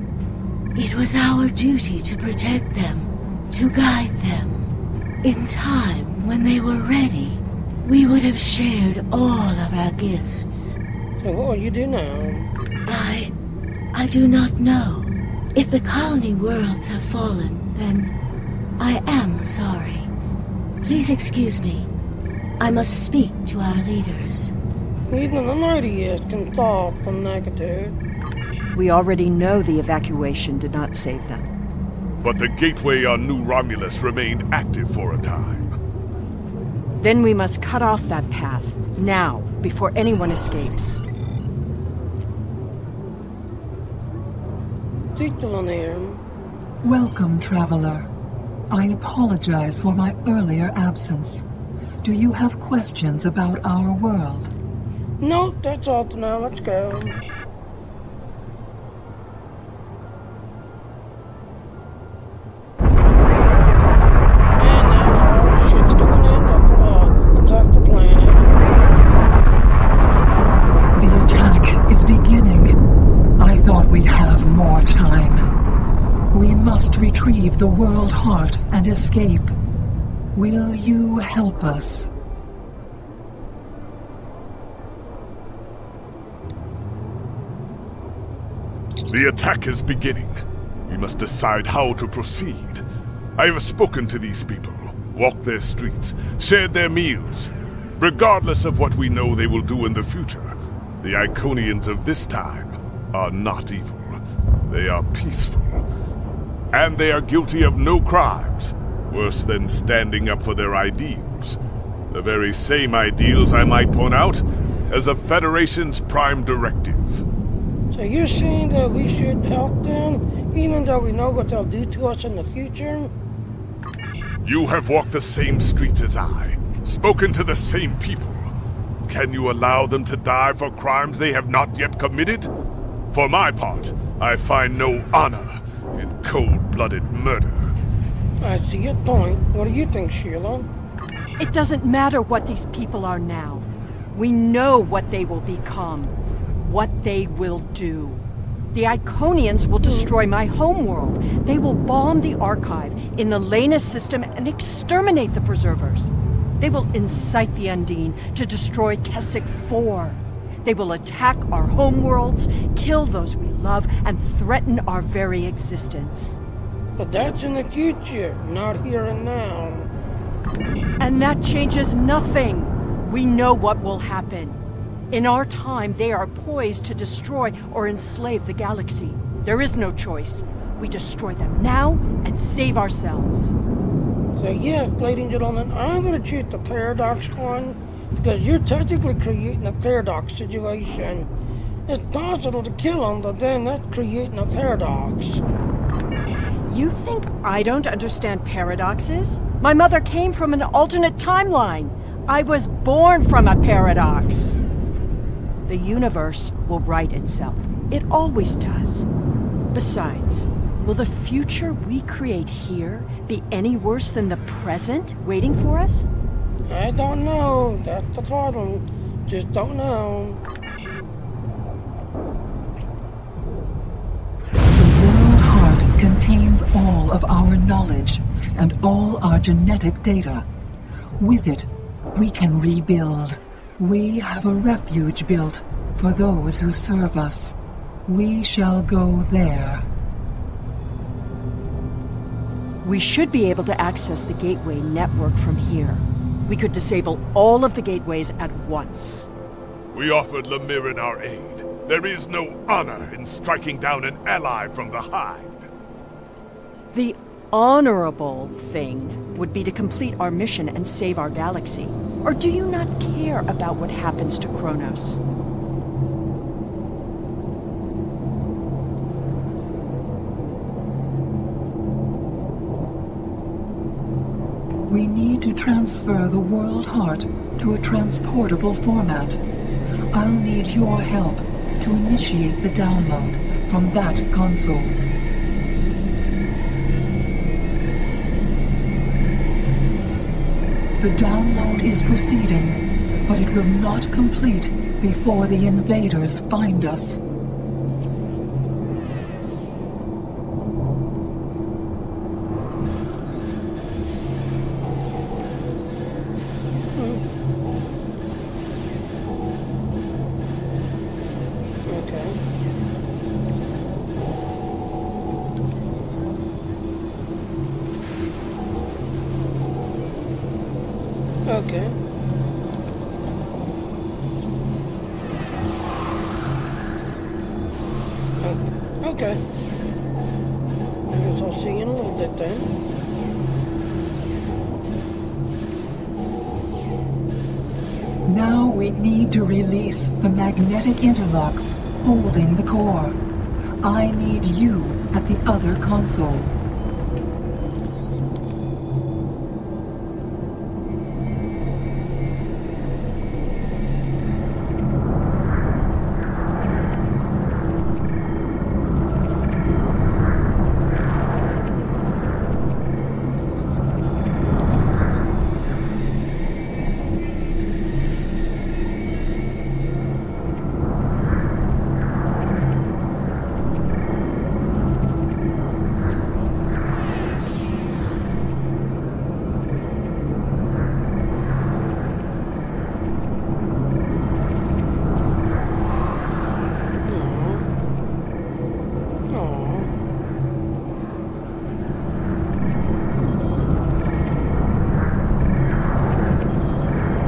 It was our duty to protect them, to guide them. In time, when they were ready, we would have shared all of our gifts. So what will you do now? I do not know. If the colony worlds have fallen, then I am sorry. Please excuse me. I must speak to our leaders. Even the mightiest can fall from negative. We already know the evacuation did not save them. But the gateway on New Romulus remained active for a time. Then we must cut off that path, now, before anyone escapes. Welcome, traveler. I apologize for my earlier absence. Do you have questions about our world? No, that's all for now. Let's go. The attack is beginning. I thought we'd have more time. We must retrieve the world heart and escape. Will you help us? The attack is beginning. We must decide how to proceed. I have spoken to these people, walked their streets, shared their meals. Regardless of what we know they will do in the future, the Iconians of this time are not evil. They are peaceful. And they are guilty of no crimes, worse than standing up for their ideals. The very same ideals, I might point out, as the Federation's prime directive. So you're saying that we should help them, even though we know what they'll do to us in the future? You have walked the same streets as I, spoken to the same people. Can you allow them to die for crimes they have not yet committed? For my part, I find no honor in cold-blooded murder. I see your point. What do you think, Sheila? It doesn't matter what these people are now. We know what they will become, what they will do. The Iconians will destroy my homeworld. They will bomb the archive in the Lena system and exterminate the preservers. They will incite the Undine to destroy Keswick 4. They will attack our homeworlds, kill those we love, and threaten our very existence. But that's in the future, not here and now. And that changes nothing. We know what will happen. In our time, they are poised to destroy or enslave the galaxy. There is no choice. We destroy them now and save ourselves. So yes, ladies and gentlemen, I'm going to choose the paradox one, because you're technically creating a paradox situation. It's possible to kill them, but then that's creating a paradox. You think I don't understand paradoxes? My mother came from an alternate timeline. I was born from a paradox. The universe will right itself. It always does. Besides, will the future we create here be any worse than the present waiting for us? I don't know. That's the problem. Just don't know. The World Heart contains all of our knowledge and all our genetic data. With it, We can rebuild. We have a refuge built for those who serve us. We shall go there. We should be able to access the gateway network from here. We could disable all of the gateways at once. We offered Lemirin our aid. There is no honor in striking down an ally from behind. The honorable thing would be to complete our mission and save our galaxy. Or do you not care about what happens to Kronos? We need to transfer the World Heart to a transportable format. I'll need your help to initiate the download from that console. The download is proceeding, but it will not complete before the invaders find us. Okay. Okay. I guess I'll see you in a little bit then. Now we need to release the magnetic interlocks holding the core. I need you at the other console.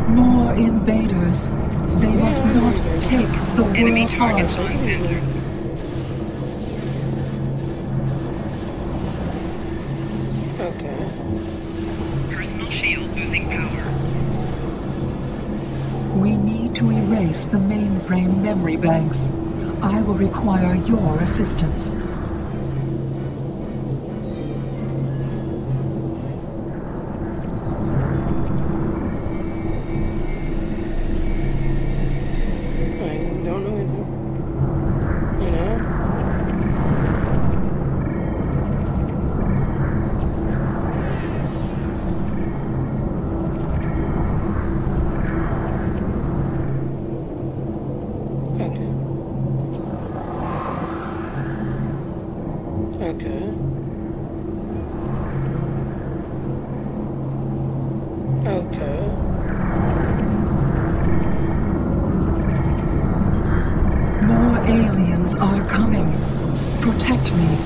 More invaders. They must not take the World Heart. Okay. Personal shield losing power. We need to erase the mainframe memory banks. I will require your assistance. More aliens are coming. Protect me.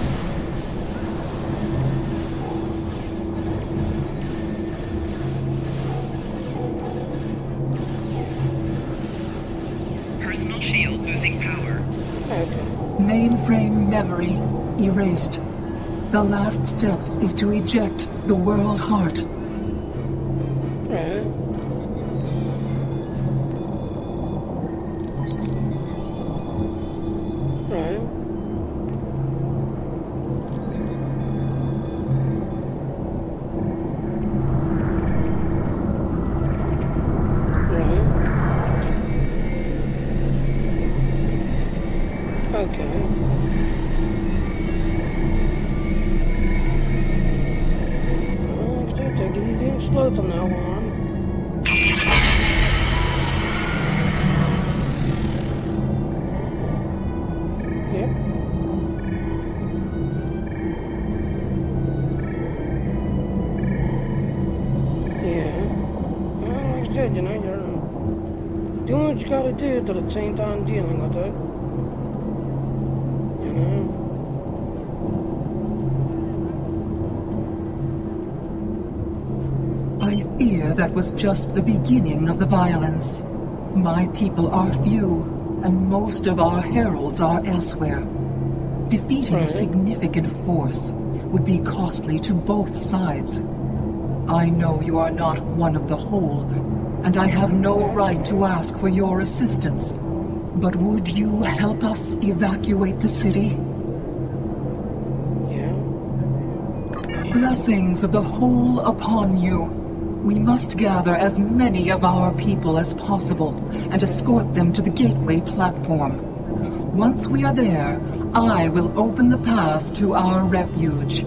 Personal shield losing power. Mainframe memory erased. The last step is to eject the World Heart. Take it easy and slow from now on. Yep. Yeah. Well, like I said, doing what you gotta do, but at the same time dealing with it. You know? I fear that was just the beginning of the violence. My people are few, and most of our heralds are elsewhere. Defeating a significant force would be costly to both sides. I know you are not one of the whole, and I have no right to ask for your assistance. But would you help us evacuate the city? Yeah. Blessings of the whole upon you. We must gather as many of our people as possible and escort them to the gateway platform. Once we are there, I will open the path to our refuge.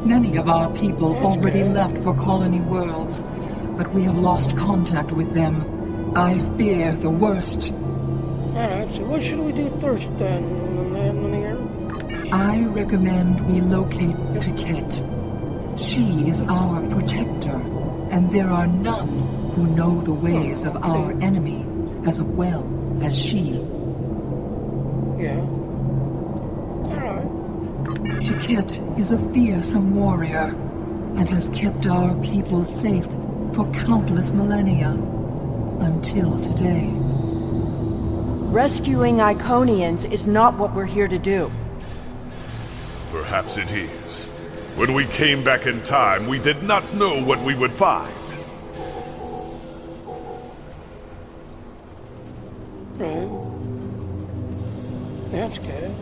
Many of our people already left for Colony Worlds, but we have lost contact with them. I fear the worst. Alright, so what should we do first then, Linear? I recommend we locate Tiket. She is our protector, and there are none who know the ways of our enemy as well as she. Yeah. Tiket is a fearsome warrior and has kept our people safe for countless millennia until today. Rescuing Iconians is not what we're here to do. Perhaps it is. When we came back in time, we did not know what we would find. Right. That's good.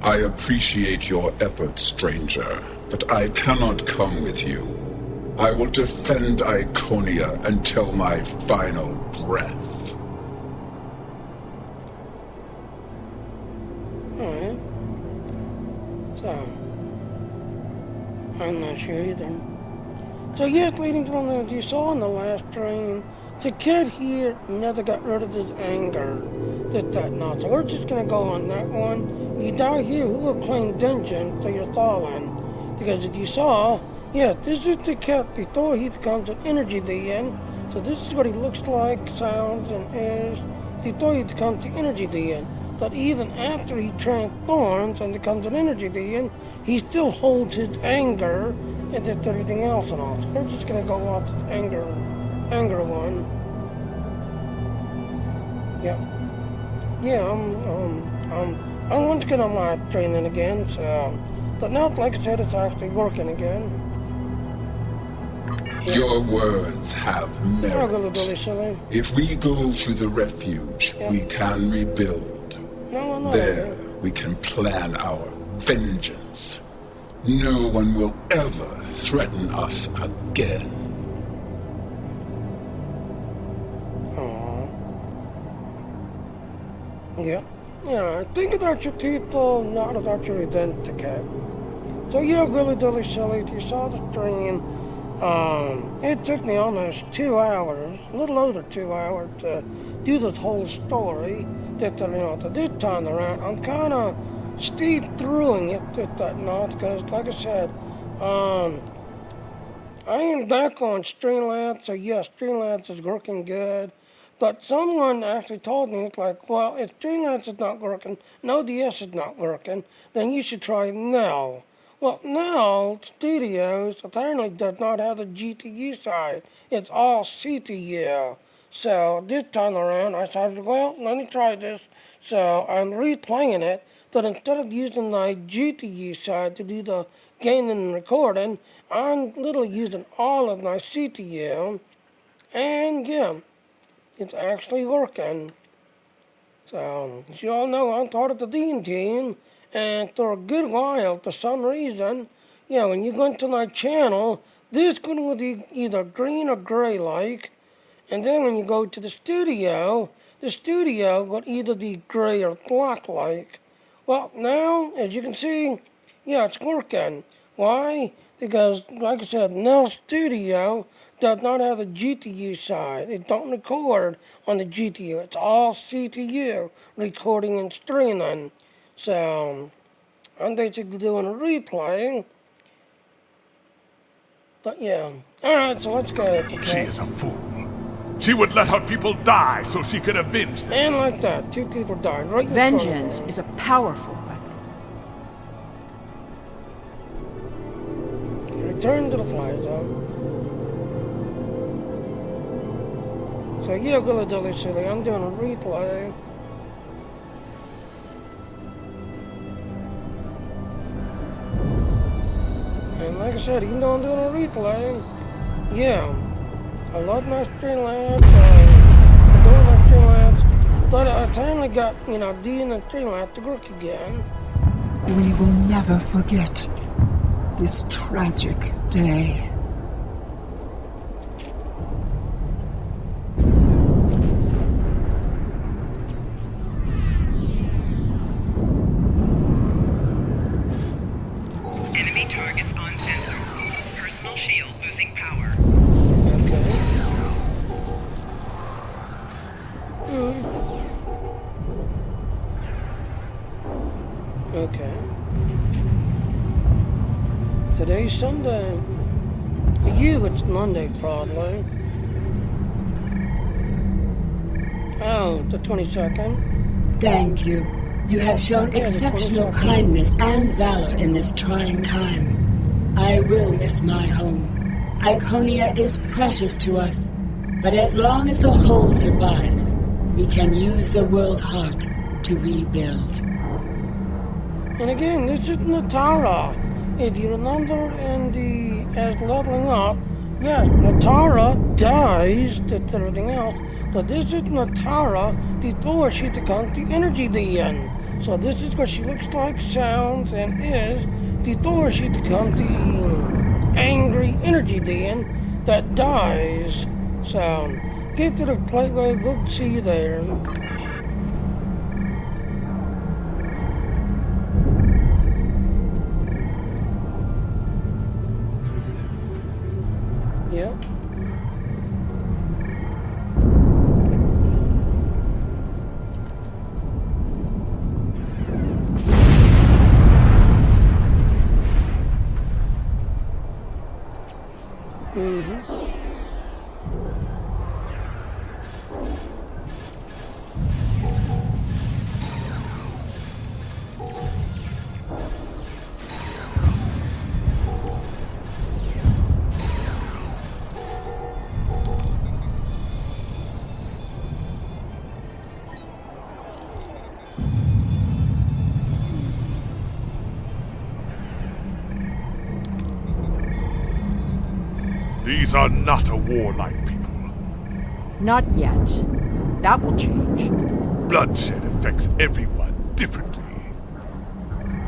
I appreciate your efforts, stranger, but I cannot come with you. I will defend Iconia until my final breath. Alright. So, I'm not sure either. So yes, ladies and gentlemen, as you saw in the last stream, the kid here never got rid of his anger. That not. So we're just gonna go on that one. You die here, who will claim vengeance for your fallen? Because if you saw, yeah, this is the cat before he becomes an energy being. So this is what he looks like, sounds, and is before he becomes the energy being. But even after he transforms and becomes an energy being, he still holds his anger and just everything else and all. So we're just gonna go off this anger one. Yeah. Yeah, I'm once gonna live training again, so, but now, like I said, it's actually working again. Yeah. Your words have merit. If we go to the refuge, we can rebuild. No. There, we can plan our vengeance. No one will ever threaten us again. Yeah. Yeah, think about your people, not about your event ticket. So yeah, really dilly silly, if you saw the stream, it took me almost 2 hours, a little over 2 hours to do this whole story. That this time around, I'm kind of steep throughing it with that not, because like I said, I am back on Streamlabs, so yes, Streamlabs is working good. But someone actually told me, it's like, well, if Streamlabs is not working, and ODS is not working, then you should try Now. Well, Now Studios apparently does not have the GPU side. It's all CPU. So this time around, I decided, well, let me try this. So I'm replaying it, but instead of using my GPU side to do the gaming and recording, I'm literally using all of my CPU. And yeah, it's actually working. So, as you all know, I'm part of the Dean team, and for a good while, for some reason, yeah, when you go into my channel, this going to be either green or gray like, and then when you go to the studio will either be gray or black like. Well, now, as you can see, yeah, it's working. Why? Because, like I said, Now Studio does not have the GPU side. It don't record on the GPU. It's all CPU, recording and streaming. So, I'm basically doing a replay. But yeah, Alright, so let's go. She is a fool. She would let her people die so she could avenge them. And like that, 2 people died right in Vengeance is a powerful weapon. Return to the plaza. So yeah, Gula Dilly Silly, I'm doing a replay. And like I said, even though I'm doing a replay, yeah, I love my Streamlabs, I'm doing my Streamlabs, but I finally got, you know, D in the Streamlabs to work again. We will never forget this tragic day. Enemy targets on sensor. Personal shield losing power. Okay. Today's Sunday. For you, it's Monday, probably. Oh, the 22nd. Thank you. You have shown exceptional kindness and valor in this trying time. I will miss my home. Iconia is precious to us, but as long as the whole survives, we can use the world heart to rebuild. And again, this is Natara. If you remember in the as leveling up, yes, Natara dies to everything else, but this is Natara before she becomes the energy being. So this is what she looks like, sounds, and is before she becomes the angry energy being that dies. So get to the plate where we'll see you there. Yep. These are not a warlike people. Not yet. That will change. Bloodshed affects everyone differently.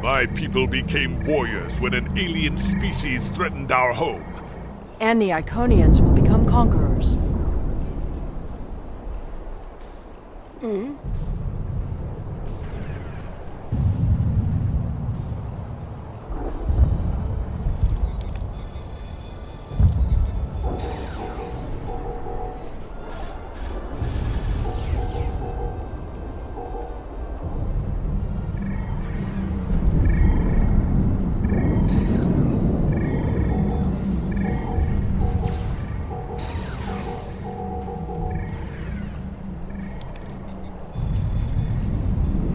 My people became warriors when an alien species threatened our home. And the Iconians will become conquerors.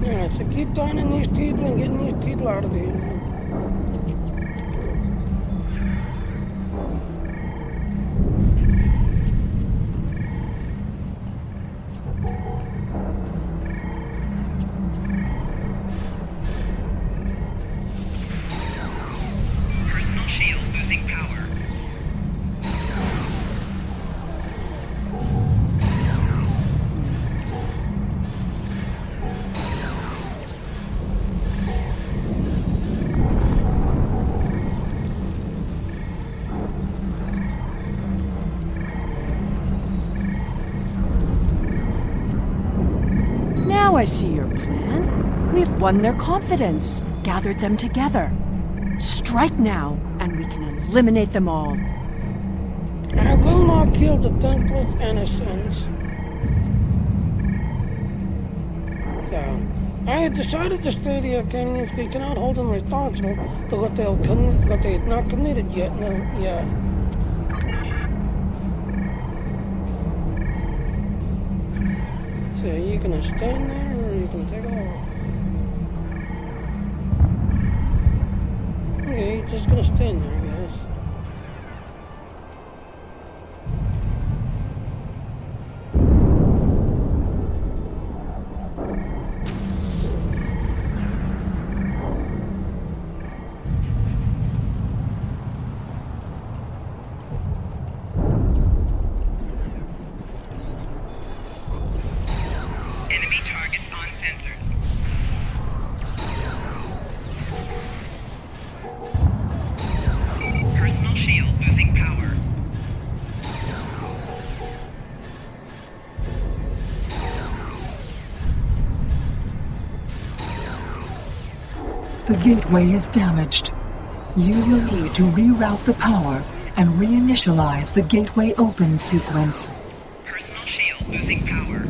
Yeah, so keep finding these people and getting these people out of here. Personal shield losing power. Now I see your plan. We've won their confidence, gathered them together. Strike now, and we can eliminate them all. I will not kill the thankless innocents. So, I have decided to stay the Arcanians. We cannot hold them responsible for what they have not committed yet. No, yeah. gonna stand there, or are you gonna take off? Okay, just gonna stand there, guys. Enemy targets on sensors. Personal shield losing power. The gateway is damaged. You will need to reroute the power and reinitialize the gateway open sequence. Personal shield losing power.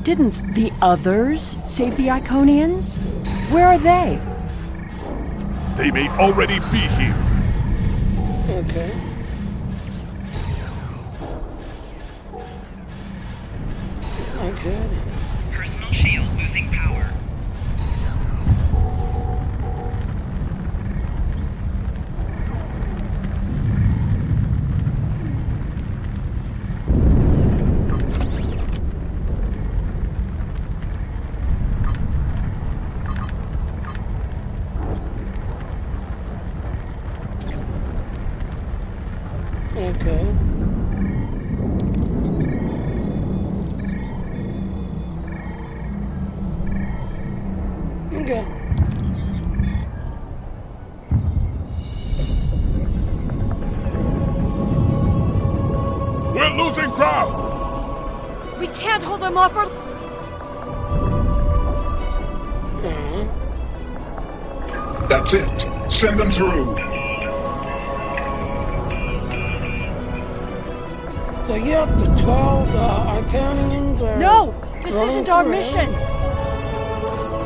Didn't the others save the Iconians? Where are they? They may already be here. Okay. Okay. Personal shield losing power. Okay. Okay. We're losing ground! We can't hold them off or... That's it. Send them through. So yep, the 12 Iconians are... No! This running isn't our through. mission!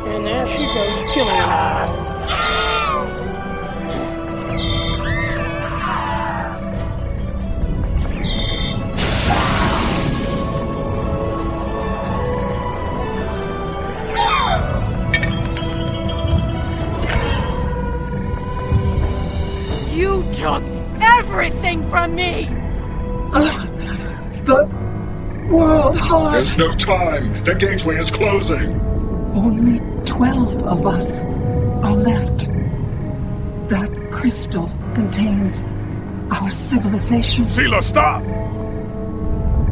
And there she goes, killing them all. You took everything from me! The World Heart. There's no time. The gateway is closing. Only 12 of us are left. That crystal contains our civilization. Seela, stop!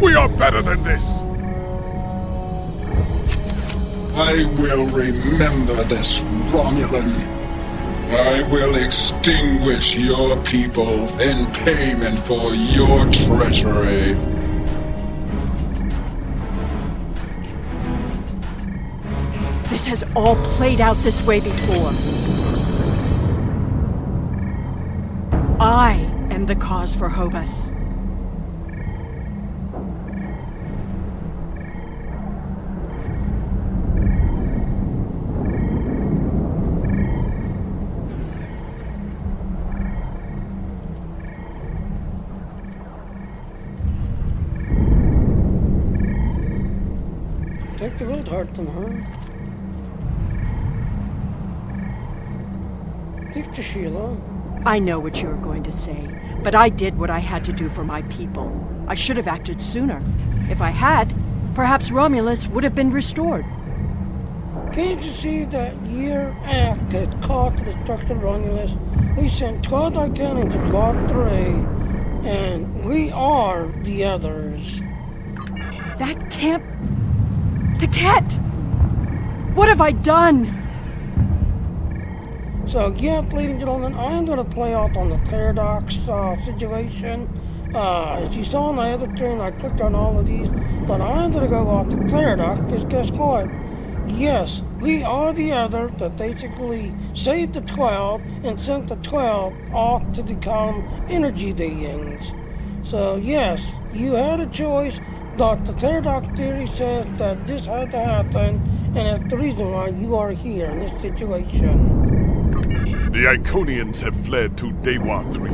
We are better than this! I will remember this, Romulan. I will extinguish your people in payment for your treachery. This has all played out this way before. I am the cause for Hobus. Take the World Heart from her. Take the Sheila. I know what you're going to say, but I did what I had to do for my people. I should have acted sooner. If I had, perhaps Romulus would have been restored. Can't you see that year after it caused the destruction of Romulus, we sent 12 Iconians to Dwarf 3, and we are the others. That can't... Taket! What have I done? So, yes, ladies and gentlemen, I am going to play out on the Tesseract situation. As you saw on the other screen, I clicked on all of these, but I'm going to go off the Tesseract, because guess what? Yes, we are the other that basically saved the 12 and sent the 12 off to become energy beings. So, yes, you had a choice, but the Tesseract theory says that this had to happen, and that's the reason why you are here in this situation. The Iconians have fled to Dewa 3,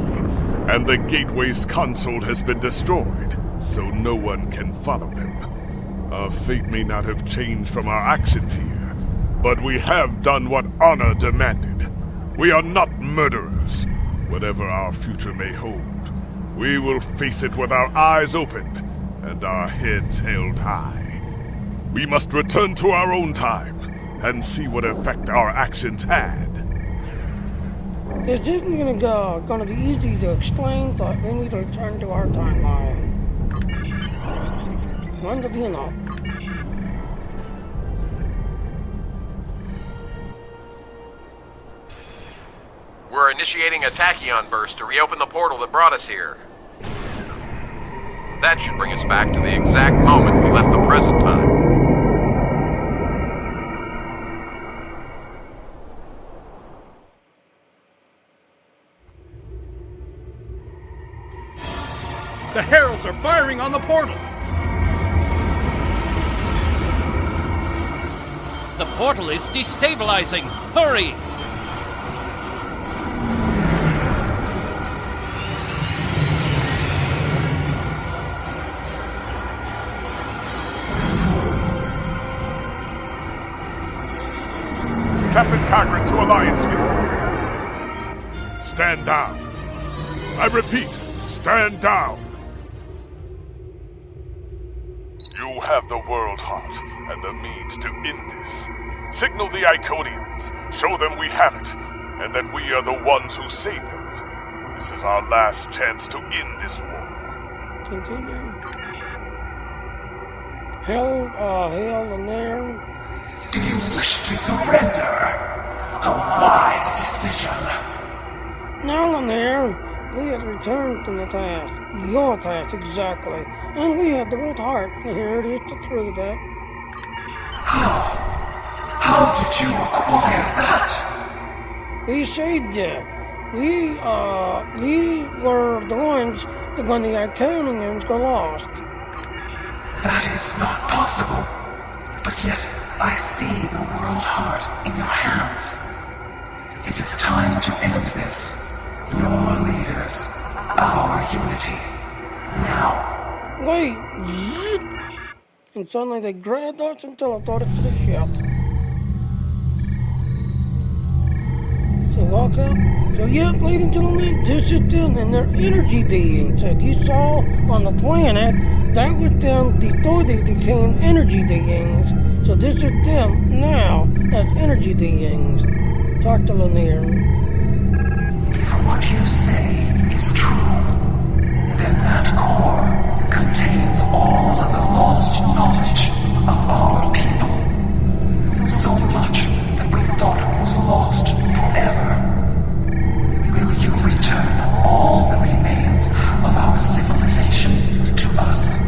and the Gateway's console has been destroyed, so no one can follow them. Our fate may not have changed from our actions here, but we have done what honor demanded. We are not murderers. Whatever our future may hold, we will face it with our eyes open and our heads held high. We must return to our own time and see what effect our actions had. This isn't gonna be easy to explain, but we need to return to our timeline. When's it being up? We're initiating a tachyon burst to reopen the portal that brought us here. That should bring us back to the exact moment we left the present time. The heralds are firing on the portal! The portal is destabilizing! Hurry! Captain Cagrin to Alliance Fleet. Stand down. I repeat, stand down. You have the World Heart and the means to end this. Signal the Iconians, show them we have it, and that we are the ones who saved them. This is our last chance to end this war. Continue. Hell in there. Do you wish to surrender? A wise decision. Now in there, we had returned from the task. Your task, exactly. And we had the World Heart, and here it is to prove that. How did you acquire that? We saved it. We were the ones that when the Iconians were lost. That is not possible. But yet, I see the World Heart in your hands. It is time to end this. Your leaders, our unity. Now. Wait! And suddenly they grabbed us and teleported to the ship. So walk up. So yes, ladies and gentlemen, this is them and their energy beings. As you saw on the planet, that was them before they became energy beings. So this is them now as energy beings. Talk to Lanier. If what you say is true, then that core contains all of the lost knowledge of our people. So much that we thought it was lost forever. Will you return all the remains of our civilization to us?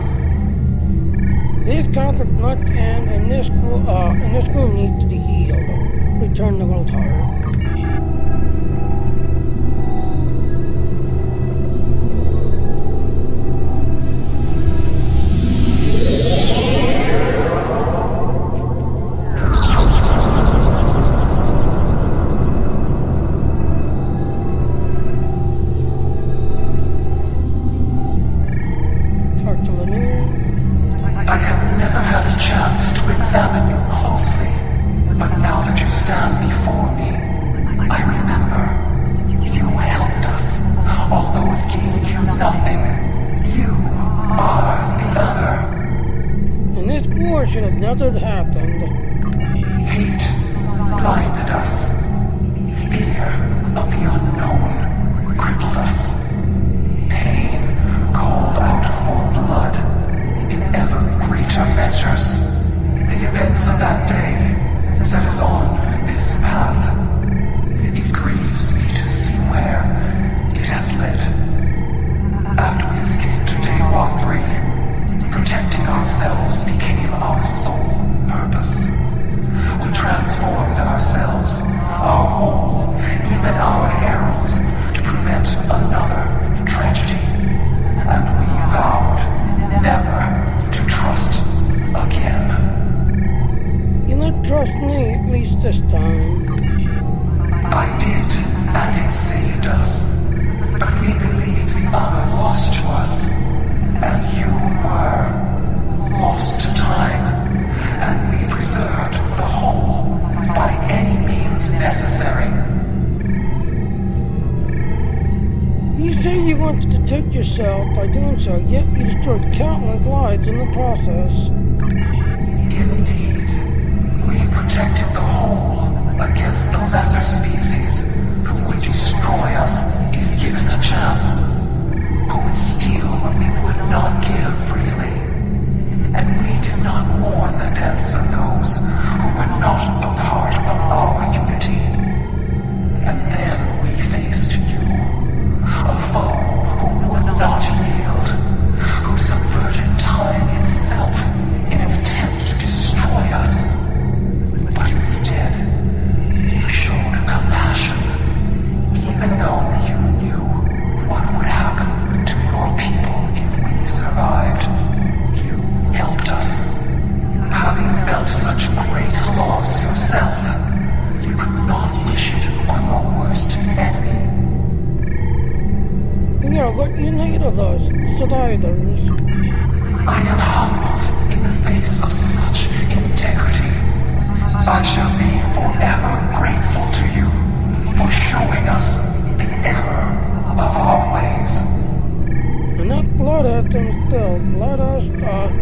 This conflict must end, and this room needs to be healed. Return the World Heart. I have never had a chance to examine you closely, but now that you stand before me, I remember you helped us, although it gained you nothing. You are the other. And this war should have never happened. Hate blinded us. Fear of the unknown crippled us. Pain called out for blood. In ever greater measures. The events of that day set us on this path. It It grieves me to see where it has led. After we escaped to Daywalk 3, protecting ourselves became our sole purpose. We transformed ourselves, our whole, even our heralds, to prevent another tragedy. And we vowed never to trust again. You not trust me, at least this time. I did, and it saved us. But we believed the other lost to us. And you were lost to time. And we preserved the whole by any means necessary. You say you wanted to protect yourself by doing so, yet you destroyed countless lives in the process. Indeed. We protected the whole against the lesser species who would destroy us if given a chance, who would steal what we would not give freely. And we did not mourn the deaths of those who were not a part of our unity. And then we faced you, a foe who would not yield, who subverted time itself in an attempt to destroy us. But instead, you showed compassion, even though you knew what would happen to your people if we survived. You helped us. Having felt such great loss yourself, you could not wish it on your worst enemy. Yeah, what you need of those survivors. I am humbled in the face of such integrity. I shall be forever grateful to you for showing us the error of our ways. Enough blood at them still. Let us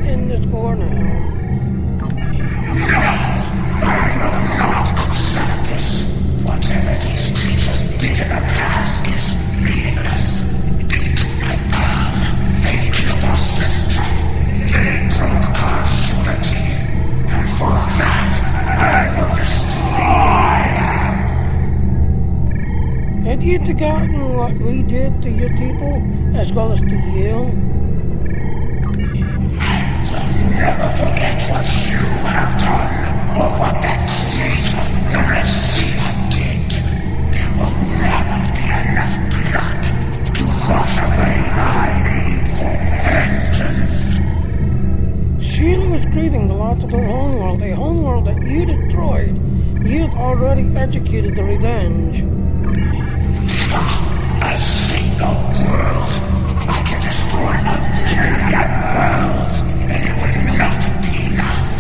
end this war now. No, I will not accept this. Whatever these creatures did in the past is meaningless. They took my arm. They killed our sister. They broke our unity. And for that, I will destroy them. Have you forgotten what we did to your people, as well as to you? I will never forget what you have done, or what that creator, the receiver, did. There will never be enough blood to wash away my need for vengeance. Sheila was grieving the loss of her homeworld, a homeworld that you destroyed. You'd already executed the revenge. A single world. I can destroy 1,000,000 worlds, and it would not be enough.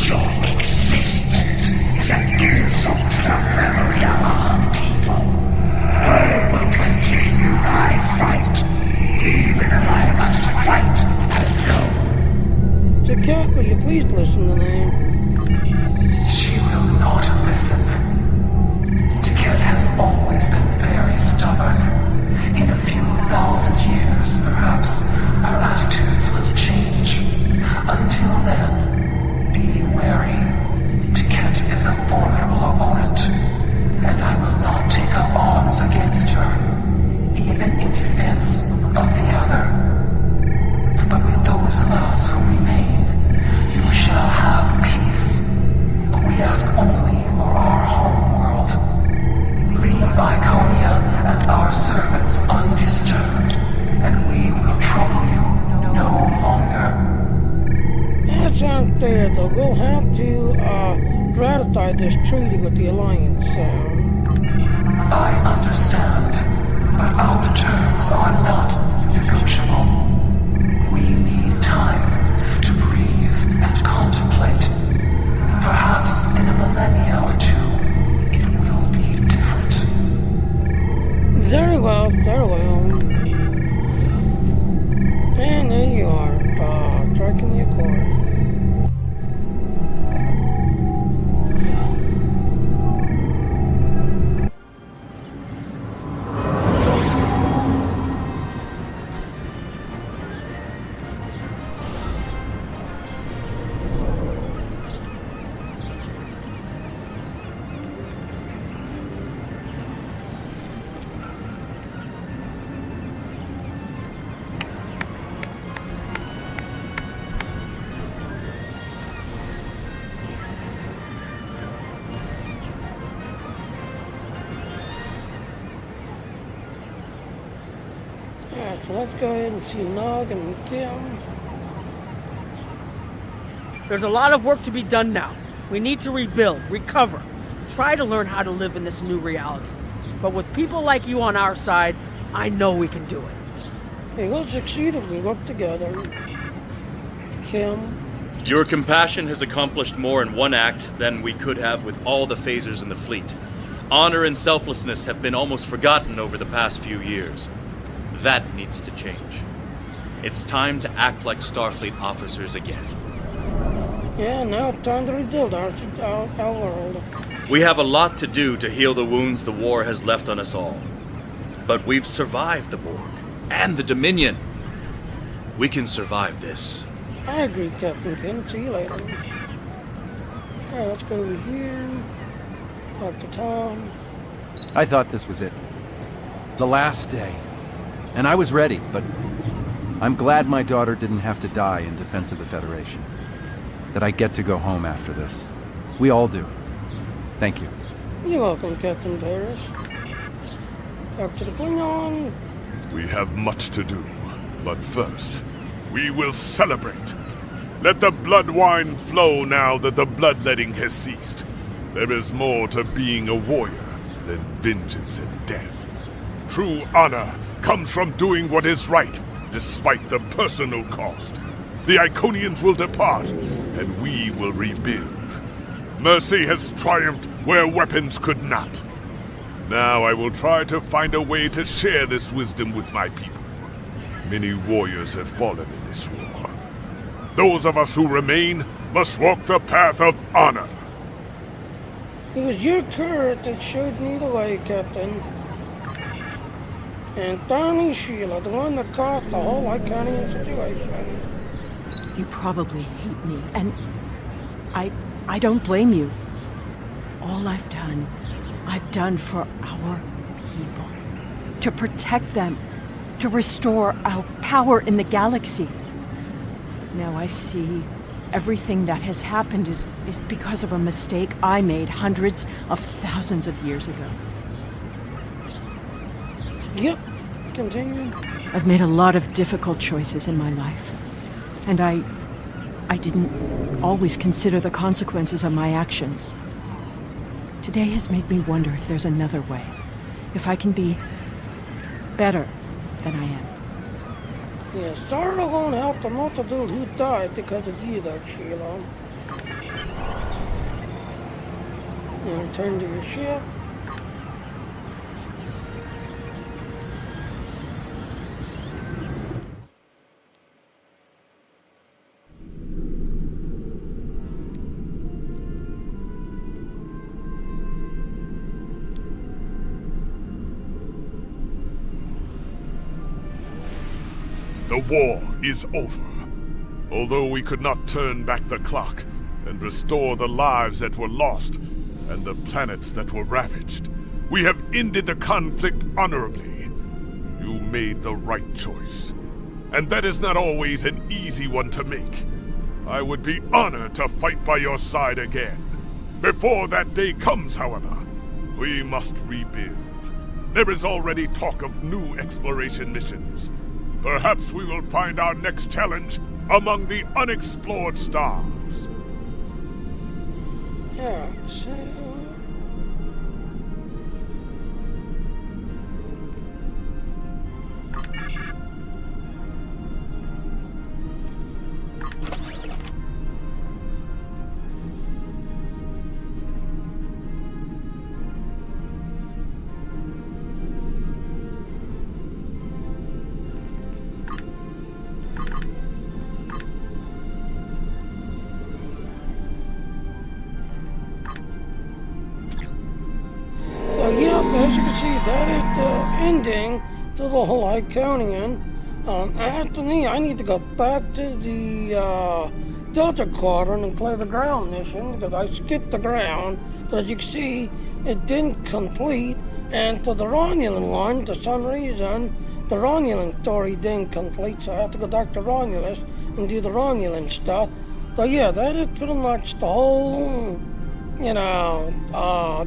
Your existence is an insult to the memory of our people. I will continue my fight, even if I must fight alone. Cat, will you please listen to me? She will not listen. Cat has always been very stubborn. In a few thousand years, perhaps, her attitudes will change. Until then, be wary. Cat is a formidable opponent, and I will not take up arms against her, even in defense of the other. But with those of us who remain, you shall have peace. We ask only for our home world. Leave Iconia and our servants undisturbed, and we will trouble you no longer. That sounds fair, though. We'll have to ratify this treaty with the Alliance soon. I understand, but our terms are not negotiable. We need time to breathe and contemplate. Perhaps in a millennia or two, it will be different. Very well, very well. And there you are, striking the accord. So let's go ahead and see Nog and Kim. There's a lot of work to be done now. We need to rebuild, recover, try to learn how to live in this new reality. But with people like you on our side, I know we can do it. Hey, we'll succeed if we work together. Kim. Your compassion has accomplished more in one act than we could have with all the phasers in the fleet. Honor and selflessness have been almost forgotten over the past few years. That needs to change. It's time to act like Starfleet officers again. Yeah, now it's time to rebuild our world. We have a lot to do to heal the wounds the war has left on us all. But we've survived the Borg and the Dominion. We can survive this. I agree, Captain Kim. See you later. Alright, let's go over here. Talk to Tom. I thought this was it. The last day. And I was ready, but I'm glad my daughter didn't have to die in defense of the Federation. That I get to go home after this. We all do. Thank you. You're welcome, Captain Paris. Talk to the Klingon. We have much to do, but first, we will celebrate. Let the blood wine flow now that the bloodletting has ceased. There is more to being a warrior than vengeance and death. True honor comes from doing what is right, despite the personal cost. The Iconians will depart, and we will rebuild. Mercy has triumphed where weapons could not. Now I will try to find a way to share this wisdom with my people. Many warriors have fallen in this war. Those of us who remain must walk the path of honor. It was your courage that showed me the way, Captain. And Tony Sheila, the one that caused the whole Iconian situation. You probably hate me, and I don't blame you. All I've done for our people. To protect them. To restore our power in the galaxy. But now I see everything that has happened is because of a mistake I made hundreds of thousands of years ago. Yep, continue. I've made a lot of difficult choices in my life. And I didn't always consider the consequences of my actions. Today has made me wonder if there's another way. If I can be better than I am. Yeah, sorry to won't help the multitude who died because of you, though, Sheila. Now return to your ship. The war is over. Although we could not turn back the clock and restore the lives that were lost and the planets that were ravaged, we have ended the conflict honorably. You made the right choice. And that is not always an easy one to make. I would be honored to fight by your side again. Before that day comes, however, we must rebuild. There is already talk of new exploration missions. Perhaps we will find our next challenge among the unexplored stars. Yeah, so... As you can see, that is the ending to the whole Iconian. Anthony, I need to go back to the Delta Quadrant and play the ground mission because I skipped the ground. So as you can see, it didn't complete. And to the Romulan one, for some reason, the Romulan story didn't complete. So I have to go back to Romulus and do the Romulan stuff. So yeah, that is pretty much the whole...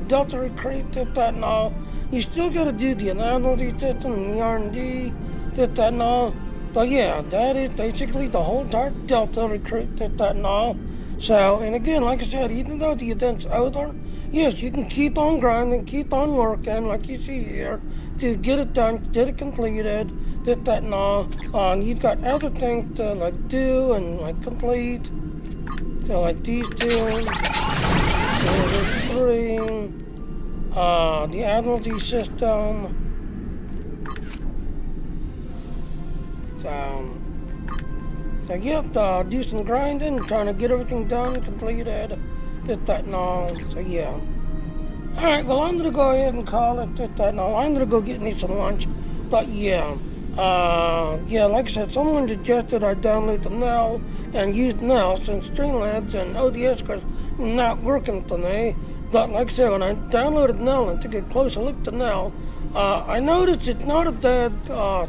Delta Recruit did that now. You still gotta do the analogy system and the R&D that and all. But yeah, that is basically the whole entire Delta recruit that and all. So, and again, like I said, even though the event's over, yes, you can keep on grinding, keep on working, like you see here, to get it done, get it completed, that and all. You've got other things to like do and like complete. So like these two, there's three, the Admiralty system. So yeah, do some grinding, trying to get everything done, completed, that and all. So yeah. Alright, well I'm gonna go ahead and call it that and all. I'm gonna go get me some lunch. But yeah. Yeah, like I said, someone suggested I download the Nell and use Nell since Streamlabs and ODS was not working for me. But like I said, when I downloaded Nell and took a closer look to Nell, I noticed it's not a bad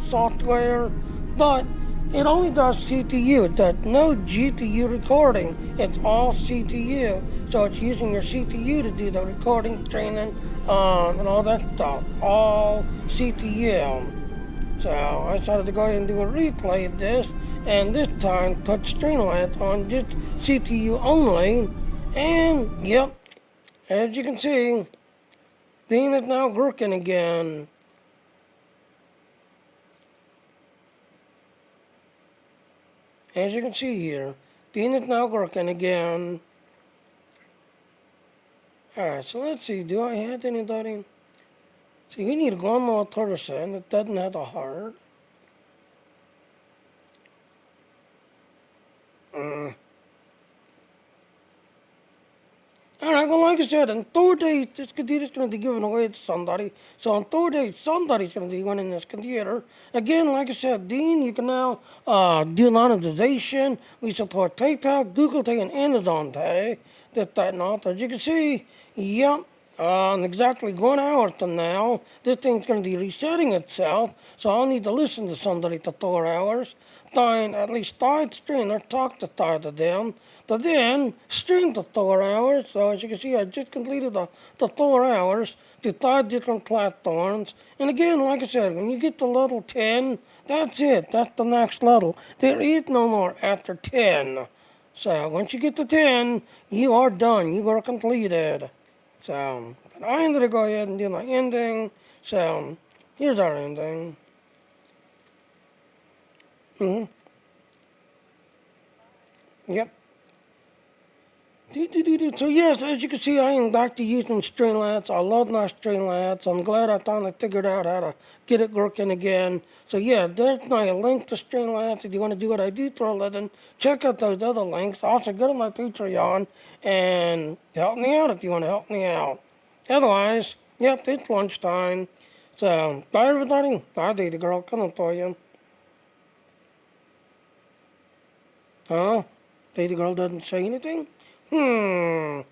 software, but it only does CPU. It does no GPU recording. It's all CPU. So it's using your CPU to do the recording, training, and all that stuff. All CPU. So I decided to go ahead and do a replay of this, and this time put Streamlabs on just CPU only. And yep, as you can see, Dean is now working again. As you can see here, Dean is now working again. Alright, so let's see, do I have anybody? See, we need one more person that doesn't have a heart. Alright, well, like I said, in 4 days, this computer's going to be given away to somebody. So in 4 days, somebody's going to be winning this computer. Again, like I said, Dean, you can now do monetization. We support PayPal, Google Pay, and Amazon Pay. That and all. As you can see, yep. In exactly 1 hour from now, this thing's going to be resetting itself, so I'll need to listen to somebody for 4 hours, find at least 5 streamers, talk to 5 of them, to then stream for 4 hours. So as you can see, I just completed the 4 hours to 5 different platforms. And again, like I said, when you get to level 10, that's it. That's the next level. There is no more after 10. So once you get to 10, you are done. You are completed. So, but I'm going to go ahead and do my ending. So, here's our ending. Yep. So yes, as you can see, I am back to using Streamlabs. I love my Streamlabs. I'm glad I finally figured out how to get it working again. So yeah, there's my link to Streamlabs. If you want to do what I do for a living, check out those other links. Also, go to my Patreon and help me out if you want to help me out. Otherwise, yep, it's lunchtime. So, bye everybody. Bye, Lady Girl. Coming for you. Huh? Lady Girl doesn't say anything? Yeah,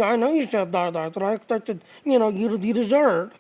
I know you said that, but I expected, you deserved.